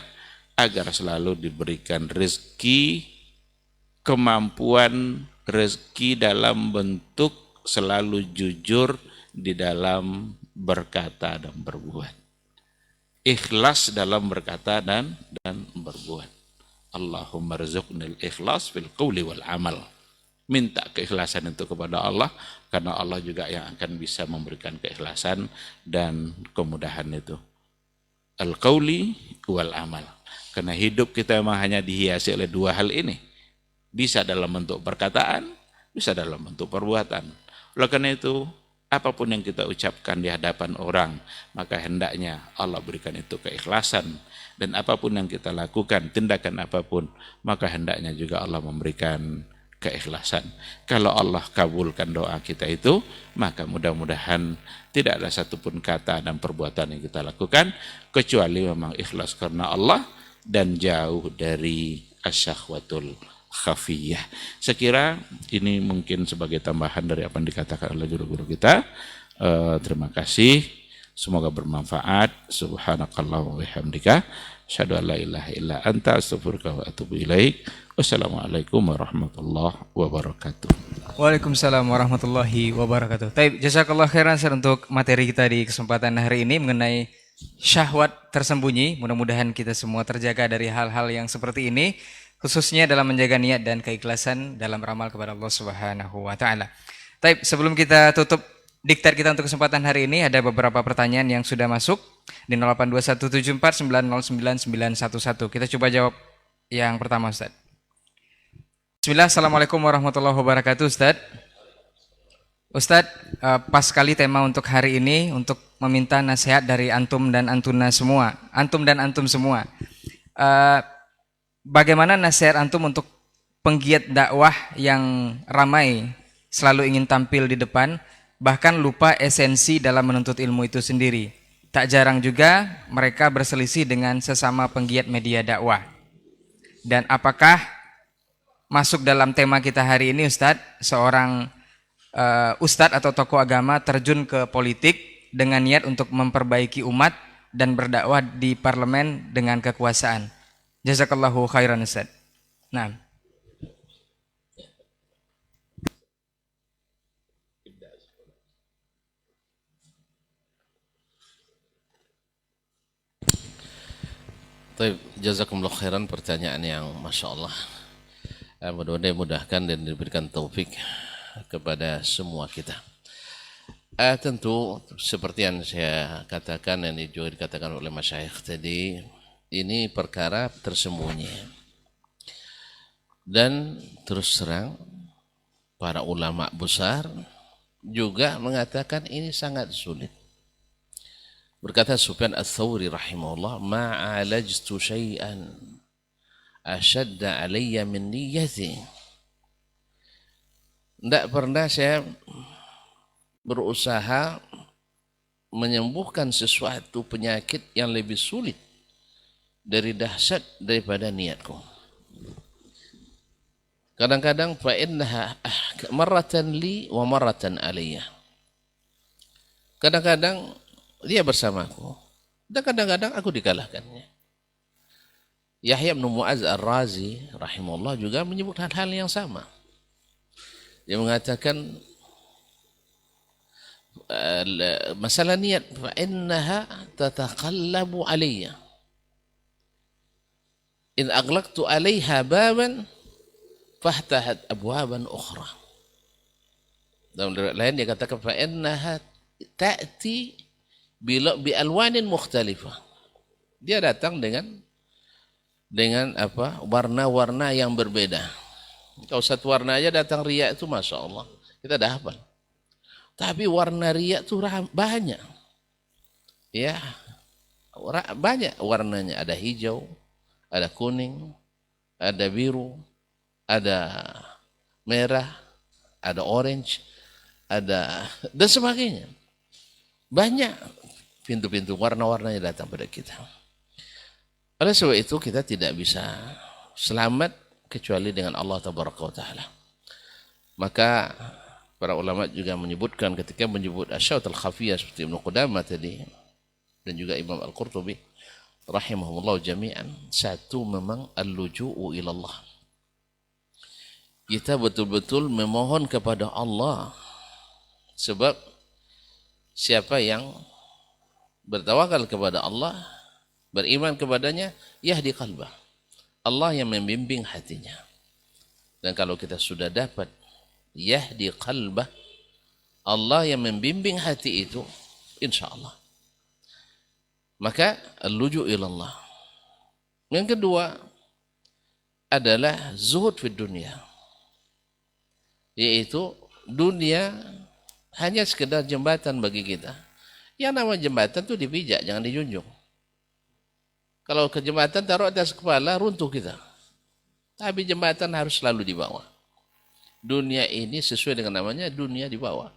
agar selalu diberikan rezeki, kemampuan rezeki dalam bentuk selalu jujur di dalam berkata dan berbuat. Ikhlas dalam berkata dan berbuat. Allahumma rzuqnil ikhlas fil qawli wal amal. Minta keikhlasan itu kepada Allah, karena Allah juga yang akan bisa memberikan keikhlasan dan kemudahan itu. Al-qawli wal amal. Karena hidup kita memang hanya dihiasi oleh dua hal ini. Bisa dalam bentuk perkataan, bisa dalam bentuk perbuatan. Oleh karena itu, apapun yang kita ucapkan di hadapan orang, maka hendaknya Allah berikan itu keikhlasan. Dan apapun yang kita lakukan, tindakan apapun, maka hendaknya juga Allah memberikan keikhlasan. Kalau Allah kabulkan doa kita itu, maka mudah-mudahan tidak ada satupun kata dan perbuatan yang kita lakukan, kecuali memang ikhlas karena Allah dan jauh dari asyahwatul khafiyah. Sekira ini mungkin sebagai tambahan dari apa yang dikatakan oleh guru-guru kita. Terima kasih. Semoga bermanfaat. Subhanakallah wa bihamdika. Asyhadu an la ilaha illa anta astaghfiruka wa atubu ilaik. Wassalamualaikum warahmatullahi wabarakatuh. Waalaikumsalam warahmatullahi wabarakatuh. Taib, jazakallah khairan Sir untuk materi kita di kesempatan hari ini mengenai syahwat tersembunyi. Mudah-mudahan kita semua terjaga dari hal-hal yang seperti ini, khususnya dalam menjaga niat dan keikhlasan dalam beramal kepada Allah Subhanahu wa taala. Taib, sebelum kita tutup diktat kita untuk kesempatan hari ini, ada beberapa pertanyaan yang sudah masuk. di 082174909911. Kita coba jawab yang pertama, Ustaz. Bismillah, Assalamualaikum warahmatullahi wabarakatuh, Ustaz. Ustaz, pas sekali tema untuk hari ini untuk meminta nasihat dari antum dan antuna semua, antum dan antum semua. Bagaimana nasihat antum untuk penggiat dakwah yang ramai selalu ingin tampil di depan, bahkan lupa esensi dalam menuntut ilmu itu sendiri. Tak jarang juga mereka berselisih dengan sesama penggiat media dakwah. Dan apakah masuk dalam tema kita hari ini, Ustadz, seorang ustadz atau tokoh agama terjun ke politik dengan niat untuk memperbaiki umat dan berdakwah di parlemen dengan kekuasaan? Jazakallahu khairan, Ustadz. Nah. Jazakumullah khairan, pertanyaan yang Masya Allah. Mudah-mudahan dimudahkan dan diberikan taufik kepada semua kita. Tentu seperti yang saya katakan dan juga dikatakan oleh masyayikh tadi, ini perkara tersembunyi. Dan terus terang para ulama besar juga mengatakan ini sangat sulit. Berkata Sufyan Ats-Tsauri rahimahullah, ma'alajtu syai'an ashadda alayya min niyyati. Tidak pernah saya berusaha menyembuhkan sesuatu penyakit yang lebih sulit dari dahsyat daripada niatku. Kadang-kadang fa innaha marratan li wa marratan alayya. Kadang-kadang dia bersamaku dan kadang-kadang aku dikalahkannya. Yahya bin Mu'adz Ar-Razi rahimahullah juga menyebut hal-hal yang sama. Dia mengatakan masalah niat, fa innaha tataqallabu alayya. In aghlaqtu 'alayha baban fahtahat abwaban ukhra. Dalam riwayat lain dia katakan fa innaha ta'ti bi alwanin mukhtalifah. Dia datang dengan apa? Warna-warna yang berbeda. Kalau satu warna aja datang riya itu Masya Allah, kita dah hafal. Tapi warna riya itu banyak. Ya, banyak warnanya. Ada hijau, ada kuning, ada biru, ada merah, ada orange, ada dan sebagainya. Banyak pintu-pintu warna-warnanya datang pada kita. Oleh sebab itu kita tidak bisa selamat kecuali dengan Allah Tabaraka wa Ta'ala. Maka para ulama juga menyebutkan ketika menyebut asyaut al-khafiyah seperti Ibnu Qudamah tadi dan juga Imam Al-Qurtubi rahimahumullah jami'an, satu memang al-luju'u ilallah. Kita betul-betul memohon kepada Allah, sebab siapa yang bertawakal kepada Allah, beriman kepadanya, yahdi qalbah. Allah yang membimbing hatinya. Dan kalau kita sudah dapat yahdi qalbah, Allah yang membimbing hati itu, insya Allah. Maka al-luju ilallah. Yang kedua adalah zuhud fi dunia. Yaitu dunia hanya sekedar jembatan bagi kita. Yang nama jembatan itu dipijak, jangan dijunjung. Kalau ke jembatan taruh atas kepala, runtuh kita. Tapi jembatan harus selalu di bawah. Dunia ini sesuai dengan namanya, dunia di bawah.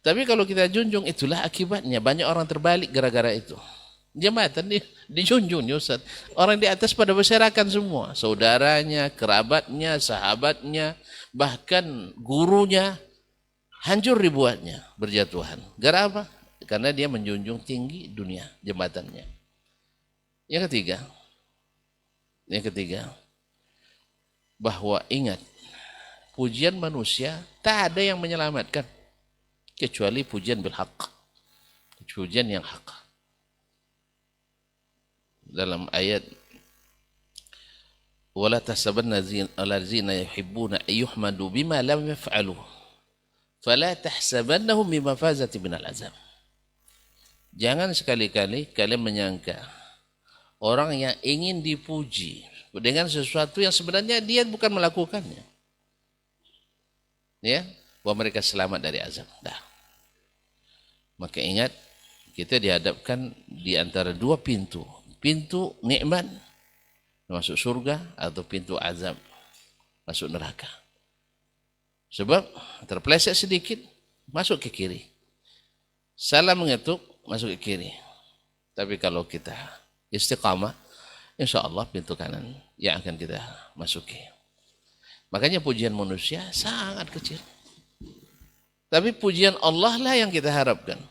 Tapi kalau kita junjung, itulah akibatnya. Banyak orang terbalik gara-gara itu. Jembatan dijunjung, ya Ustaz. Orang di atas pada berserakan semua. Saudaranya, kerabatnya, sahabatnya, bahkan gurunya. Hancur dibuatnya, berjatuhan. Gara apa? Karena dia menjunjung tinggi dunia, jembatannya. Yang ketiga, bahwa ingat, pujian manusia tak ada yang menyelamatkan kecuali pujian bil haqq, pujian yang hak. Dalam ayat wala tahsabanna allazina yuhibbuna ayyuhmadu bima lam yaf'alu fala tahsabannahum bimafazati minal azab. Jangan sekali-kali kalian menyangka orang yang ingin dipuji dengan sesuatu yang sebenarnya dia bukan melakukannya. Ya, bahwa mereka selamat dari azab. Dah. Maka ingat, kita dihadapkan di antara dua pintu. Pintu nikmat, masuk surga, atau pintu azab, masuk neraka. Sebab terpeleset sedikit, masuk ke kiri. Salah mengetuk, masuk ke kiri. Tapi kalau kita istiqamah, insya Allah pintu kanan yang akan kita masuki. Makanya pujian manusia sangat kecil. Tapi pujian Allah lah yang kita harapkan.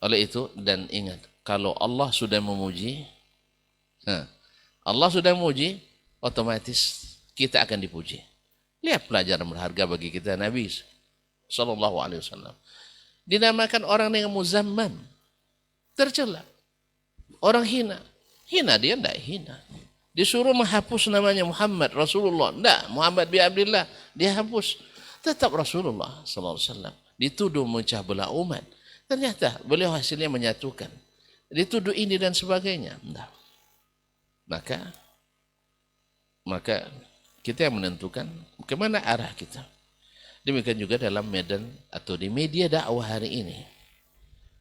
Oleh itu, dan ingat, kalau Allah sudah memuji, Allah sudah memuji, otomatis kita akan dipuji. Lihat pelajaran berharga bagi kita Nabi SAW. Dinamakan orang yang muzamman, tercela, orang hina. Hina dia tidak hina. Disuruh menghapus namanya Muhammad Rasulullah, tidak, Muhammad bin Abdullah, dia hapus. Tetap Rasulullah SAW. Dituduh memecah belah umat. Ternyata beliau hasilnya menyatukan. Dituduh ini dan sebagainya. Tidak. Maka kita yang menentukan kemana arah kita. Demikian juga dalam medan atau di media dakwah hari ini.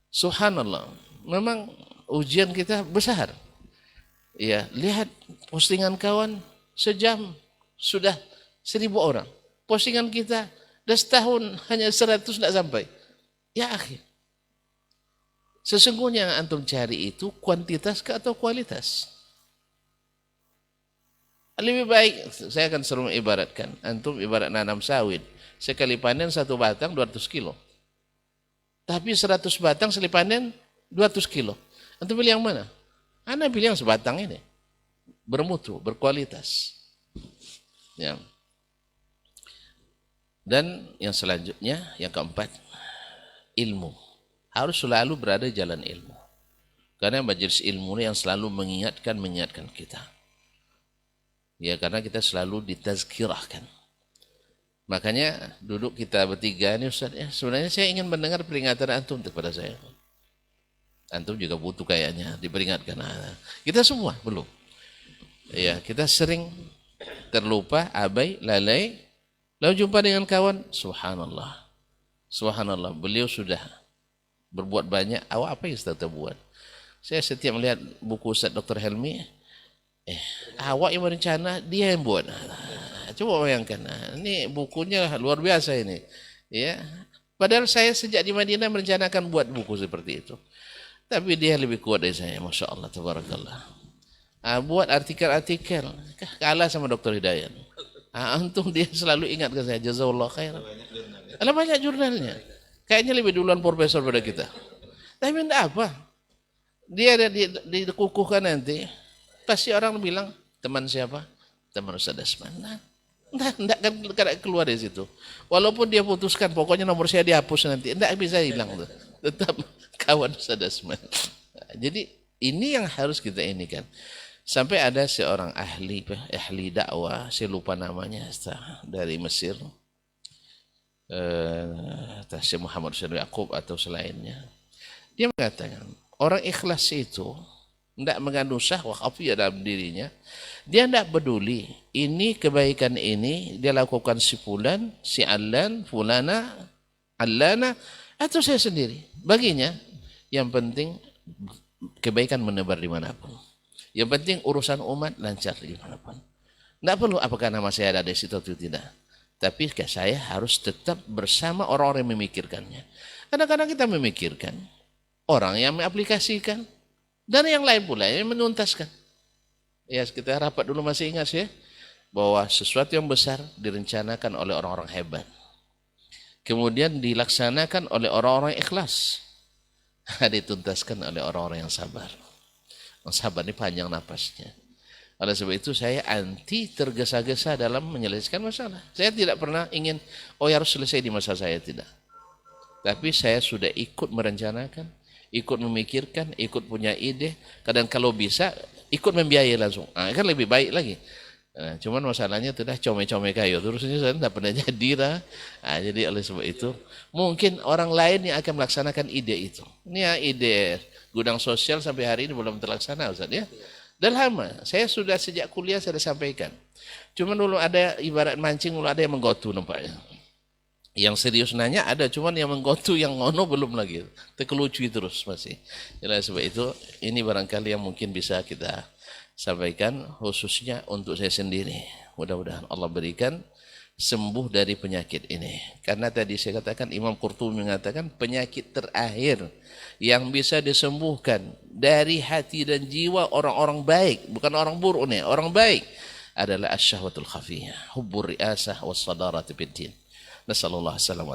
Subhanallah, memang ujian kita besar. Ya, lihat postingan kawan sejam sudah 1000 orang. Postingan kita dah setahun hanya 100 tidak sampai. Ya akhir. Sesungguhnya yang antum cari itu kuantitas atau kualitas. Lebih baik, saya akan selalu ibaratkan, antum ibarat nanam sawit. Sekali panen 1 batang 200 kilo. Tapi 100 batang sekali panen 200 kilo. Antum pilih yang mana? Anda pilih yang sebatang ini. Bermutu, berkualitas. Ya. Dan yang selanjutnya, yang keempat, ilmu. Harus selalu berada di jalan ilmu. Karena majelis ilmu ini yang selalu mengingatkan kita. Ya, karena kita selalu ditazkirahkan. Makanya duduk kita bertiga ini Ustaz, ya, sebenarnya saya ingin mendengar peringatan antum kepada saya. Antum juga butuh kayaknya diperingatkan. Kita semua belum. Ya, kita sering terlupa, abai, lalai. Lalu jumpa dengan kawan, subhanallah. Subhanallah, beliau sudah berbuat banyak. Awak apa yang Ustaz buat? Saya setiap melihat buku Ustaz Dr. Helmi, awak yang berencana, dia yang buat. Coba bayangkan, ini bukunya luar biasa ini. Ya, padahal saya sejak di Madinah merencanakan buat buku seperti itu. Tapi dia lebih kuat dari saya, Masya Allah, tabarakallah. Buat artikel-artikel, kalah sama Dr. Hidayat. Untung dia selalu ingat ke saya, jazakallah khair. Ada banyak jurnalnya. Kayaknya lebih duluan profesor pada kita. Tapi tidak apa. Dia ada dikukuhkan nanti. Pasti orang bilang, teman siapa? Teman Ustaz Asman. Tidak kan keluar dari situ. Walaupun dia putuskan, pokoknya nomor saya dihapus nanti. Tidak bisa hilang. Tetap kawan Ustaz Asman. Jadi ini yang harus kita inikan. Sampai ada seorang ahli dakwah, saya lupa namanya, dari Mesir. Syekh Muhammad Syarif Yaqub atau selainnya. Dia mengatakan, orang ikhlas itu tidak mengandung syahwah khafiyah dalam dirinya. Dia tidak peduli. Ini kebaikan ini dia lakukan si fulan, si allan, fulana, allana, atau saya sendiri. Baginya, yang penting kebaikan menebar dimanapun. Yang penting urusan umat lancar dimanapun. Tidak perlu apakah nama saya ada di situ atau tidak. Tapi saya harus tetap bersama orang-orang yang memikirkannya. Kadang-kadang kita memikirkan, orang yang mengaplikasikan, dan yang lain pula yang menuntaskan. Ya, kita rapat dulu masih ingat ya, bahwa sesuatu yang besar direncanakan oleh orang-orang hebat. Kemudian dilaksanakan oleh orang-orang ikhlas. Dituntaskan oleh orang-orang yang sabar. Yang sabar ini panjang napasnya. Oleh sebab itu saya anti tergesa-gesa dalam menyelesaikan masalah. Saya tidak pernah ingin, harus selesai di masa saya, tidak. Tapi saya sudah ikut merencanakan, ikut memikirkan, ikut punya ide. Kadang kalau bisa, ikut membiayai langsung. Kan lebih baik lagi. Nah, cuman masalahnya itu dah comel-comel kayu terusnya saya tidak pernah jadi lah. Nah, jadi oleh sebab itu mungkin orang lain yang akan melaksanakan ide itu. Ini ya ide gudang sosial sampai hari ini belum terlaksana Ustaz ya. Dah lama. Saya sudah sejak kuliah saya sudah sampaikan. Cuman dulu ada ibarat mancing, dulu ada yang menggotu nampaknya. Yang serius nanya ada, cuman yang menggotu yang ngono belum lagi. Terkelucu terus masih. Jadi sebab itu ini barangkali yang mungkin bisa kita sampaikan khususnya untuk saya sendiri. Mudah-mudahan Allah berikan sembuh dari penyakit ini. Karena tadi saya katakan Imam Qurtubi mengatakan penyakit terakhir yang bisa disembuhkan dari hati dan jiwa orang-orang baik, bukan orang buruk nih, orang baik adalah asyahwatul khafiyah, hubbur riasah was sadarati fid din. Nasallallahu alaihi wasallam.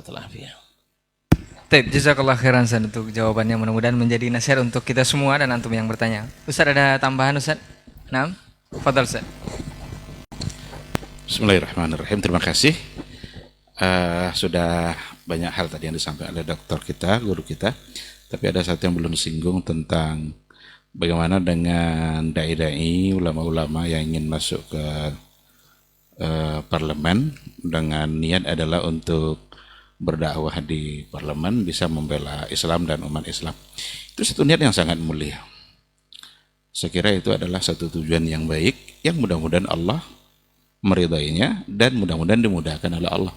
Baik, jazakallah khairan Ustaz untuk jawabannya, mudah-mudahan menjadi nasihat untuk kita semua dan antum yang bertanya. Ustaz ada tambahan Ustaz? Naam, fadhal Ustaz. Bismillahirrahmanirrahim. Terima kasih. Sudah banyak hal tadi yang disampaikan oleh dokter kita, guru kita. Tapi ada satu yang belum disinggung tentang bagaimana dengan dai-dai, ulama-ulama yang ingin masuk ke parlemen dengan niat adalah untuk berdakwah di parlemen, bisa membela Islam dan umat Islam. Itu satu niat yang sangat mulia. Saya kira itu adalah satu tujuan yang baik, yang mudah-mudahan Allah meridainya dan mudah-mudahan dimudahkan oleh Allah.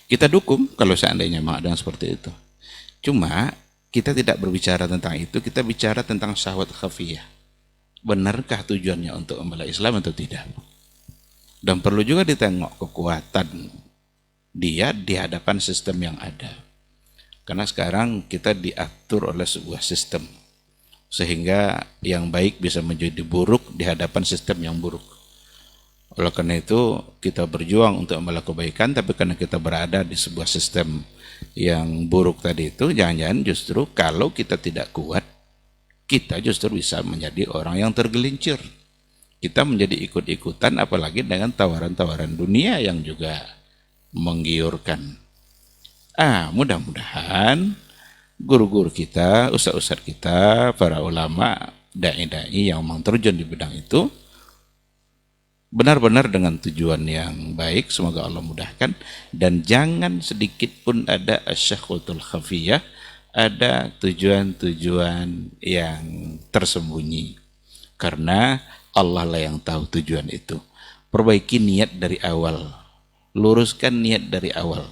Kita dukung kalau seandainya memang ada yang seperti itu. Cuma kita tidak berbicara tentang itu, kita bicara tentang syahwat khafiyah. Benarkah tujuannya untuk membela Islam atau tidak? Dan perlu juga ditengok kekuatan dia di hadapan sistem yang ada. Karena sekarang kita diatur oleh sebuah sistem, sehingga yang baik bisa menjadi buruk di hadapan sistem yang buruk. Oleh karena itu kita berjuang untuk melakukan kebaikan, tapi karena kita berada di sebuah sistem yang buruk tadi itu, jangan-jangan justru kalau kita tidak kuat, kita justru bisa menjadi orang yang tergelincir. Kita menjadi ikut-ikutan, apalagi dengan tawaran-tawaran dunia yang juga menggiurkan. Mudah-mudahan guru-guru kita, ustaz-ustaz kita, para ulama, dai-dai yang memang terjun di bidang itu benar-benar dengan tujuan yang baik, semoga Allah mudahkan, dan jangan sedikit pun ada asyahwatul khafiyah, ada tujuan-tujuan yang tersembunyi, karena Allah lah yang tahu tujuan itu. Perbaiki niat dari awal, luruskan niat dari awal.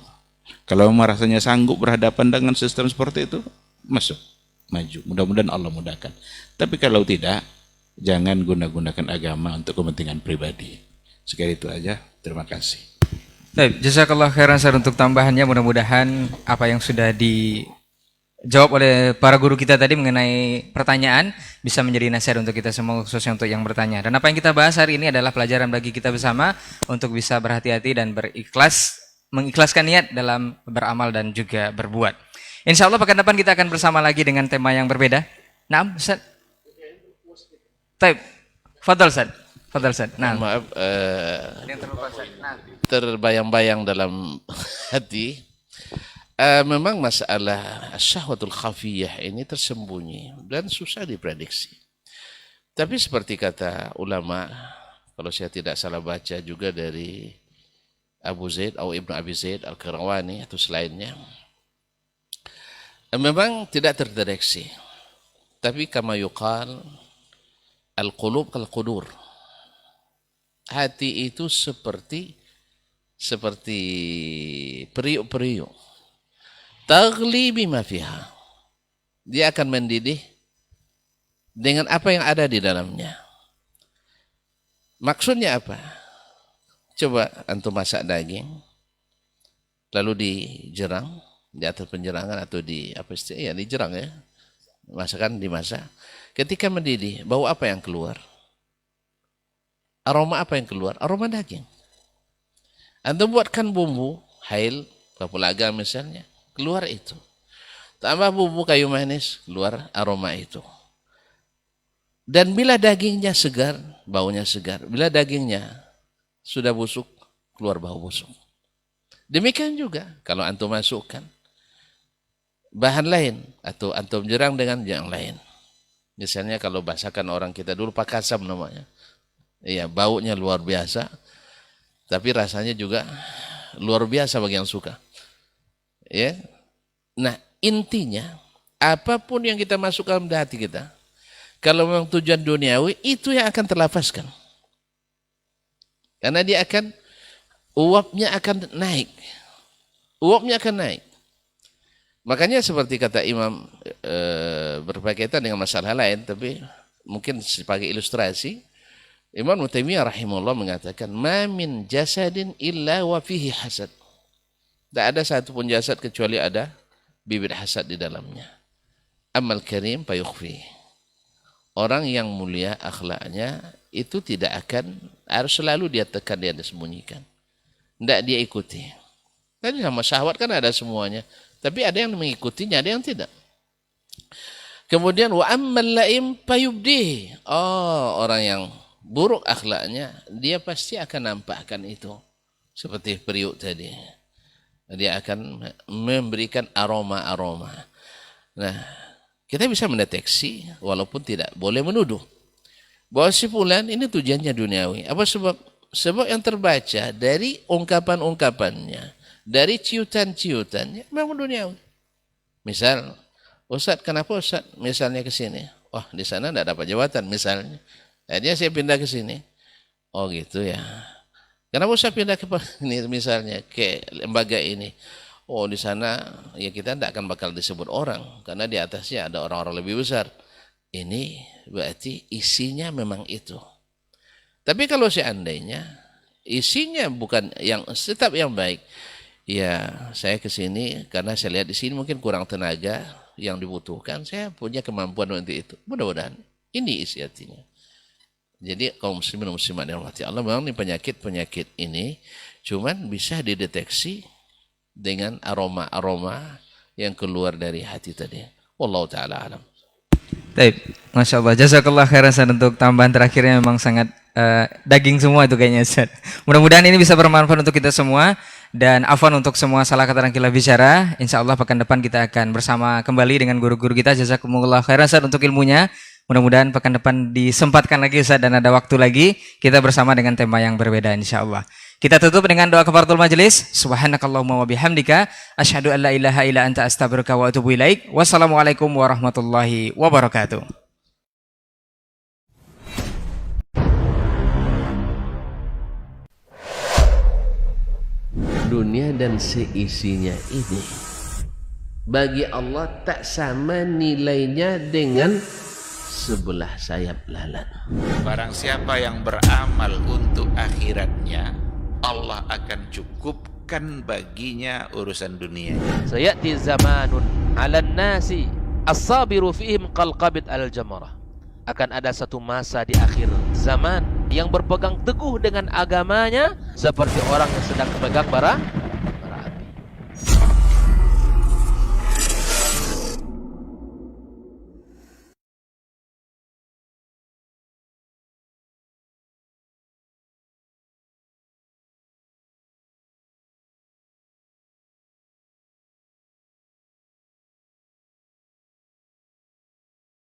Kalau merasanya sanggup berhadapan dengan sistem seperti itu, masuk, maju. Mudah-mudahan Allah mudahkan. Tapi kalau tidak, jangan guna-gunakan agama untuk kepentingan pribadi. Sekali itu aja. Terima kasih. Baik, jazakallah khairan Ustaz untuk tambahannya. Mudah-mudahan apa yang sudah dijawab oleh para guru kita tadi mengenai pertanyaan bisa menjadi nasihat untuk kita semua, khususnya untuk yang bertanya. Dan apa yang kita bahas hari ini adalah pelajaran bagi kita bersama untuk bisa berhati-hati dan mengikhlaskan niat dalam beramal dan juga berbuat. Insya Allah pekan depan kita akan bersama lagi dengan tema yang berbeda. Naam, Ustaz. Taib, fadal Ustaz. Fadal Ustaz. Nah, Maaf, yang terlupa Ustaz. Nah. terbayang-bayang dalam hati. Memang masalah syahwatul khafiyah ini tersembunyi dan susah diprediksi. Tapi seperti kata ulama, kalau saya tidak salah baca juga dari Abu Zaid atau Ibnu Abi Zaid Al-Qirawani atau selainnya, memang tidak terdeteksi. Tapi kama yuqal, al-qulub kal-qudur. Hati itu seperti periuk-periuk. Taghli bima fiha. Dia akan mendidih dengan apa yang ada di dalamnya. Maksudnya apa? Coba antum masak daging, lalu dijerang di atas penjerangan atau di dijerang ya. Masakan dimasak. Ketika mendidih, bau apa yang keluar? Aroma apa yang keluar? Aroma daging. Antum buatkan bumbu, hail, kapulaga misalnya, keluar itu. Tambah bumbu kayu manis, keluar aroma itu. Dan bila dagingnya segar, baunya segar. Bila dagingnya sudah busuk, keluar bau busuk. Demikian juga kalau antum masukkan bahan lain atau antum jerang dengan yang lain. Misalnya kalau bahasakan orang kita dulu pakasam namanya. Ya, baunya luar biasa, tapi rasanya juga luar biasa bagi yang suka. Ya. Nah, intinya apapun yang kita masukkan dalam hati kita, kalau memang tujuan duniawi, itu yang akan terlafazkan. Karena dia akan, uapnya akan naik. Uapnya akan naik. Makanya seperti kata Imam, berkaitan dengan masalah lain, tapi mungkin sebagai ilustrasi, Imam Taimiyah rahimahullah mengatakan, "Ma min jasadin illa wa fihi hasad." Tidak ada satupun jasad kecuali ada bibit hasad di dalamnya. Amal karim fayukhfi. Orang yang mulia akhlaknya itu tidak akan, harus selalu dia tekan, dia disembunyikan. Tidak dia ikuti. Tadi sama syahwat kan ada semuanya. Tapi ada yang mengikutinya, ada yang tidak. Kemudian wa ammal laim fayubdih. Oh, orang yang buruk akhlaknya, dia pasti akan nampakkan itu. Seperti periuk tadi. Dia akan memberikan aroma-aroma. Nah, kita bisa mendeteksi, walaupun tidak boleh menuduh, bahwa si fulan ini tujuannya duniawi. Apa sebab? Sebab yang terbaca dari ungkapan-ungkapannya, dari ciutan-ciutannya, memang duniawi. Misal, Ustaz, kenapa Ustaz misalnya ke sini? Wah, di sana tidak dapat jabatan misalnya. Akhirnya saya pindah ke sini. Oh gitu ya. Kenapa Ustaz pindah ke ini misalnya ke lembaga ini? Oh di sana ya kita tidak akan bakal disebut orang karena di atasnya ada orang-orang lebih besar. Ini berarti isinya memang itu. Tapi kalau seandainya isinya bukan yang tetap yang baik, ya saya ke sini karena saya lihat di sini mungkin kurang tenaga yang dibutuhkan, saya punya kemampuan untuk itu. Mudah-mudahan ini isi hatinya. Jadi kaum muslimin dan muslimat yang dirahmati Allah, memang ini penyakit ini cuman bisa dideteksi dengan aroma-aroma yang keluar dari hati tadi. Wallahu taala alam. Baik, Masya Allah. Jazakallah khairan Ustaz, untuk tambahan terakhirnya memang sangat daging semua itu kayaknya Ustaz. Mudah-mudahan ini bisa bermanfaat untuk kita semua. Dan afwan untuk semua salah kata dan khilaf bicara. Insya Allah pekan depan kita akan bersama kembali dengan guru-guru kita. Jazakumullah khairan Ustaz untuk ilmunya. Mudah-mudahan pekan depan disempatkan lagi Ustaz dan ada waktu lagi kita bersama dengan tema yang berbeda insya Allah. Kita tutup dengan doa kafaratul majelis. Subhanakallahumma wa bihamdika asyhadu an la ilaha illa anta astaghfiruka wa atubu ilaik. Wassalamualaikum warahmatullahi wabarakatuh. Dunia dan seisinya ini bagi Allah tak sama nilainya dengan sebelah sayap lalat. Barang siapa yang beramal untuk akhiratnya, Allah akan cukupkan baginya urusan dunia. Sayati zamanun 'alan nasi as-sabiru fihim qalqabit al-jamarah. Akan ada satu masa di akhir zaman yang berpegang teguh dengan agamanya seperti orang yang sedang memegang bara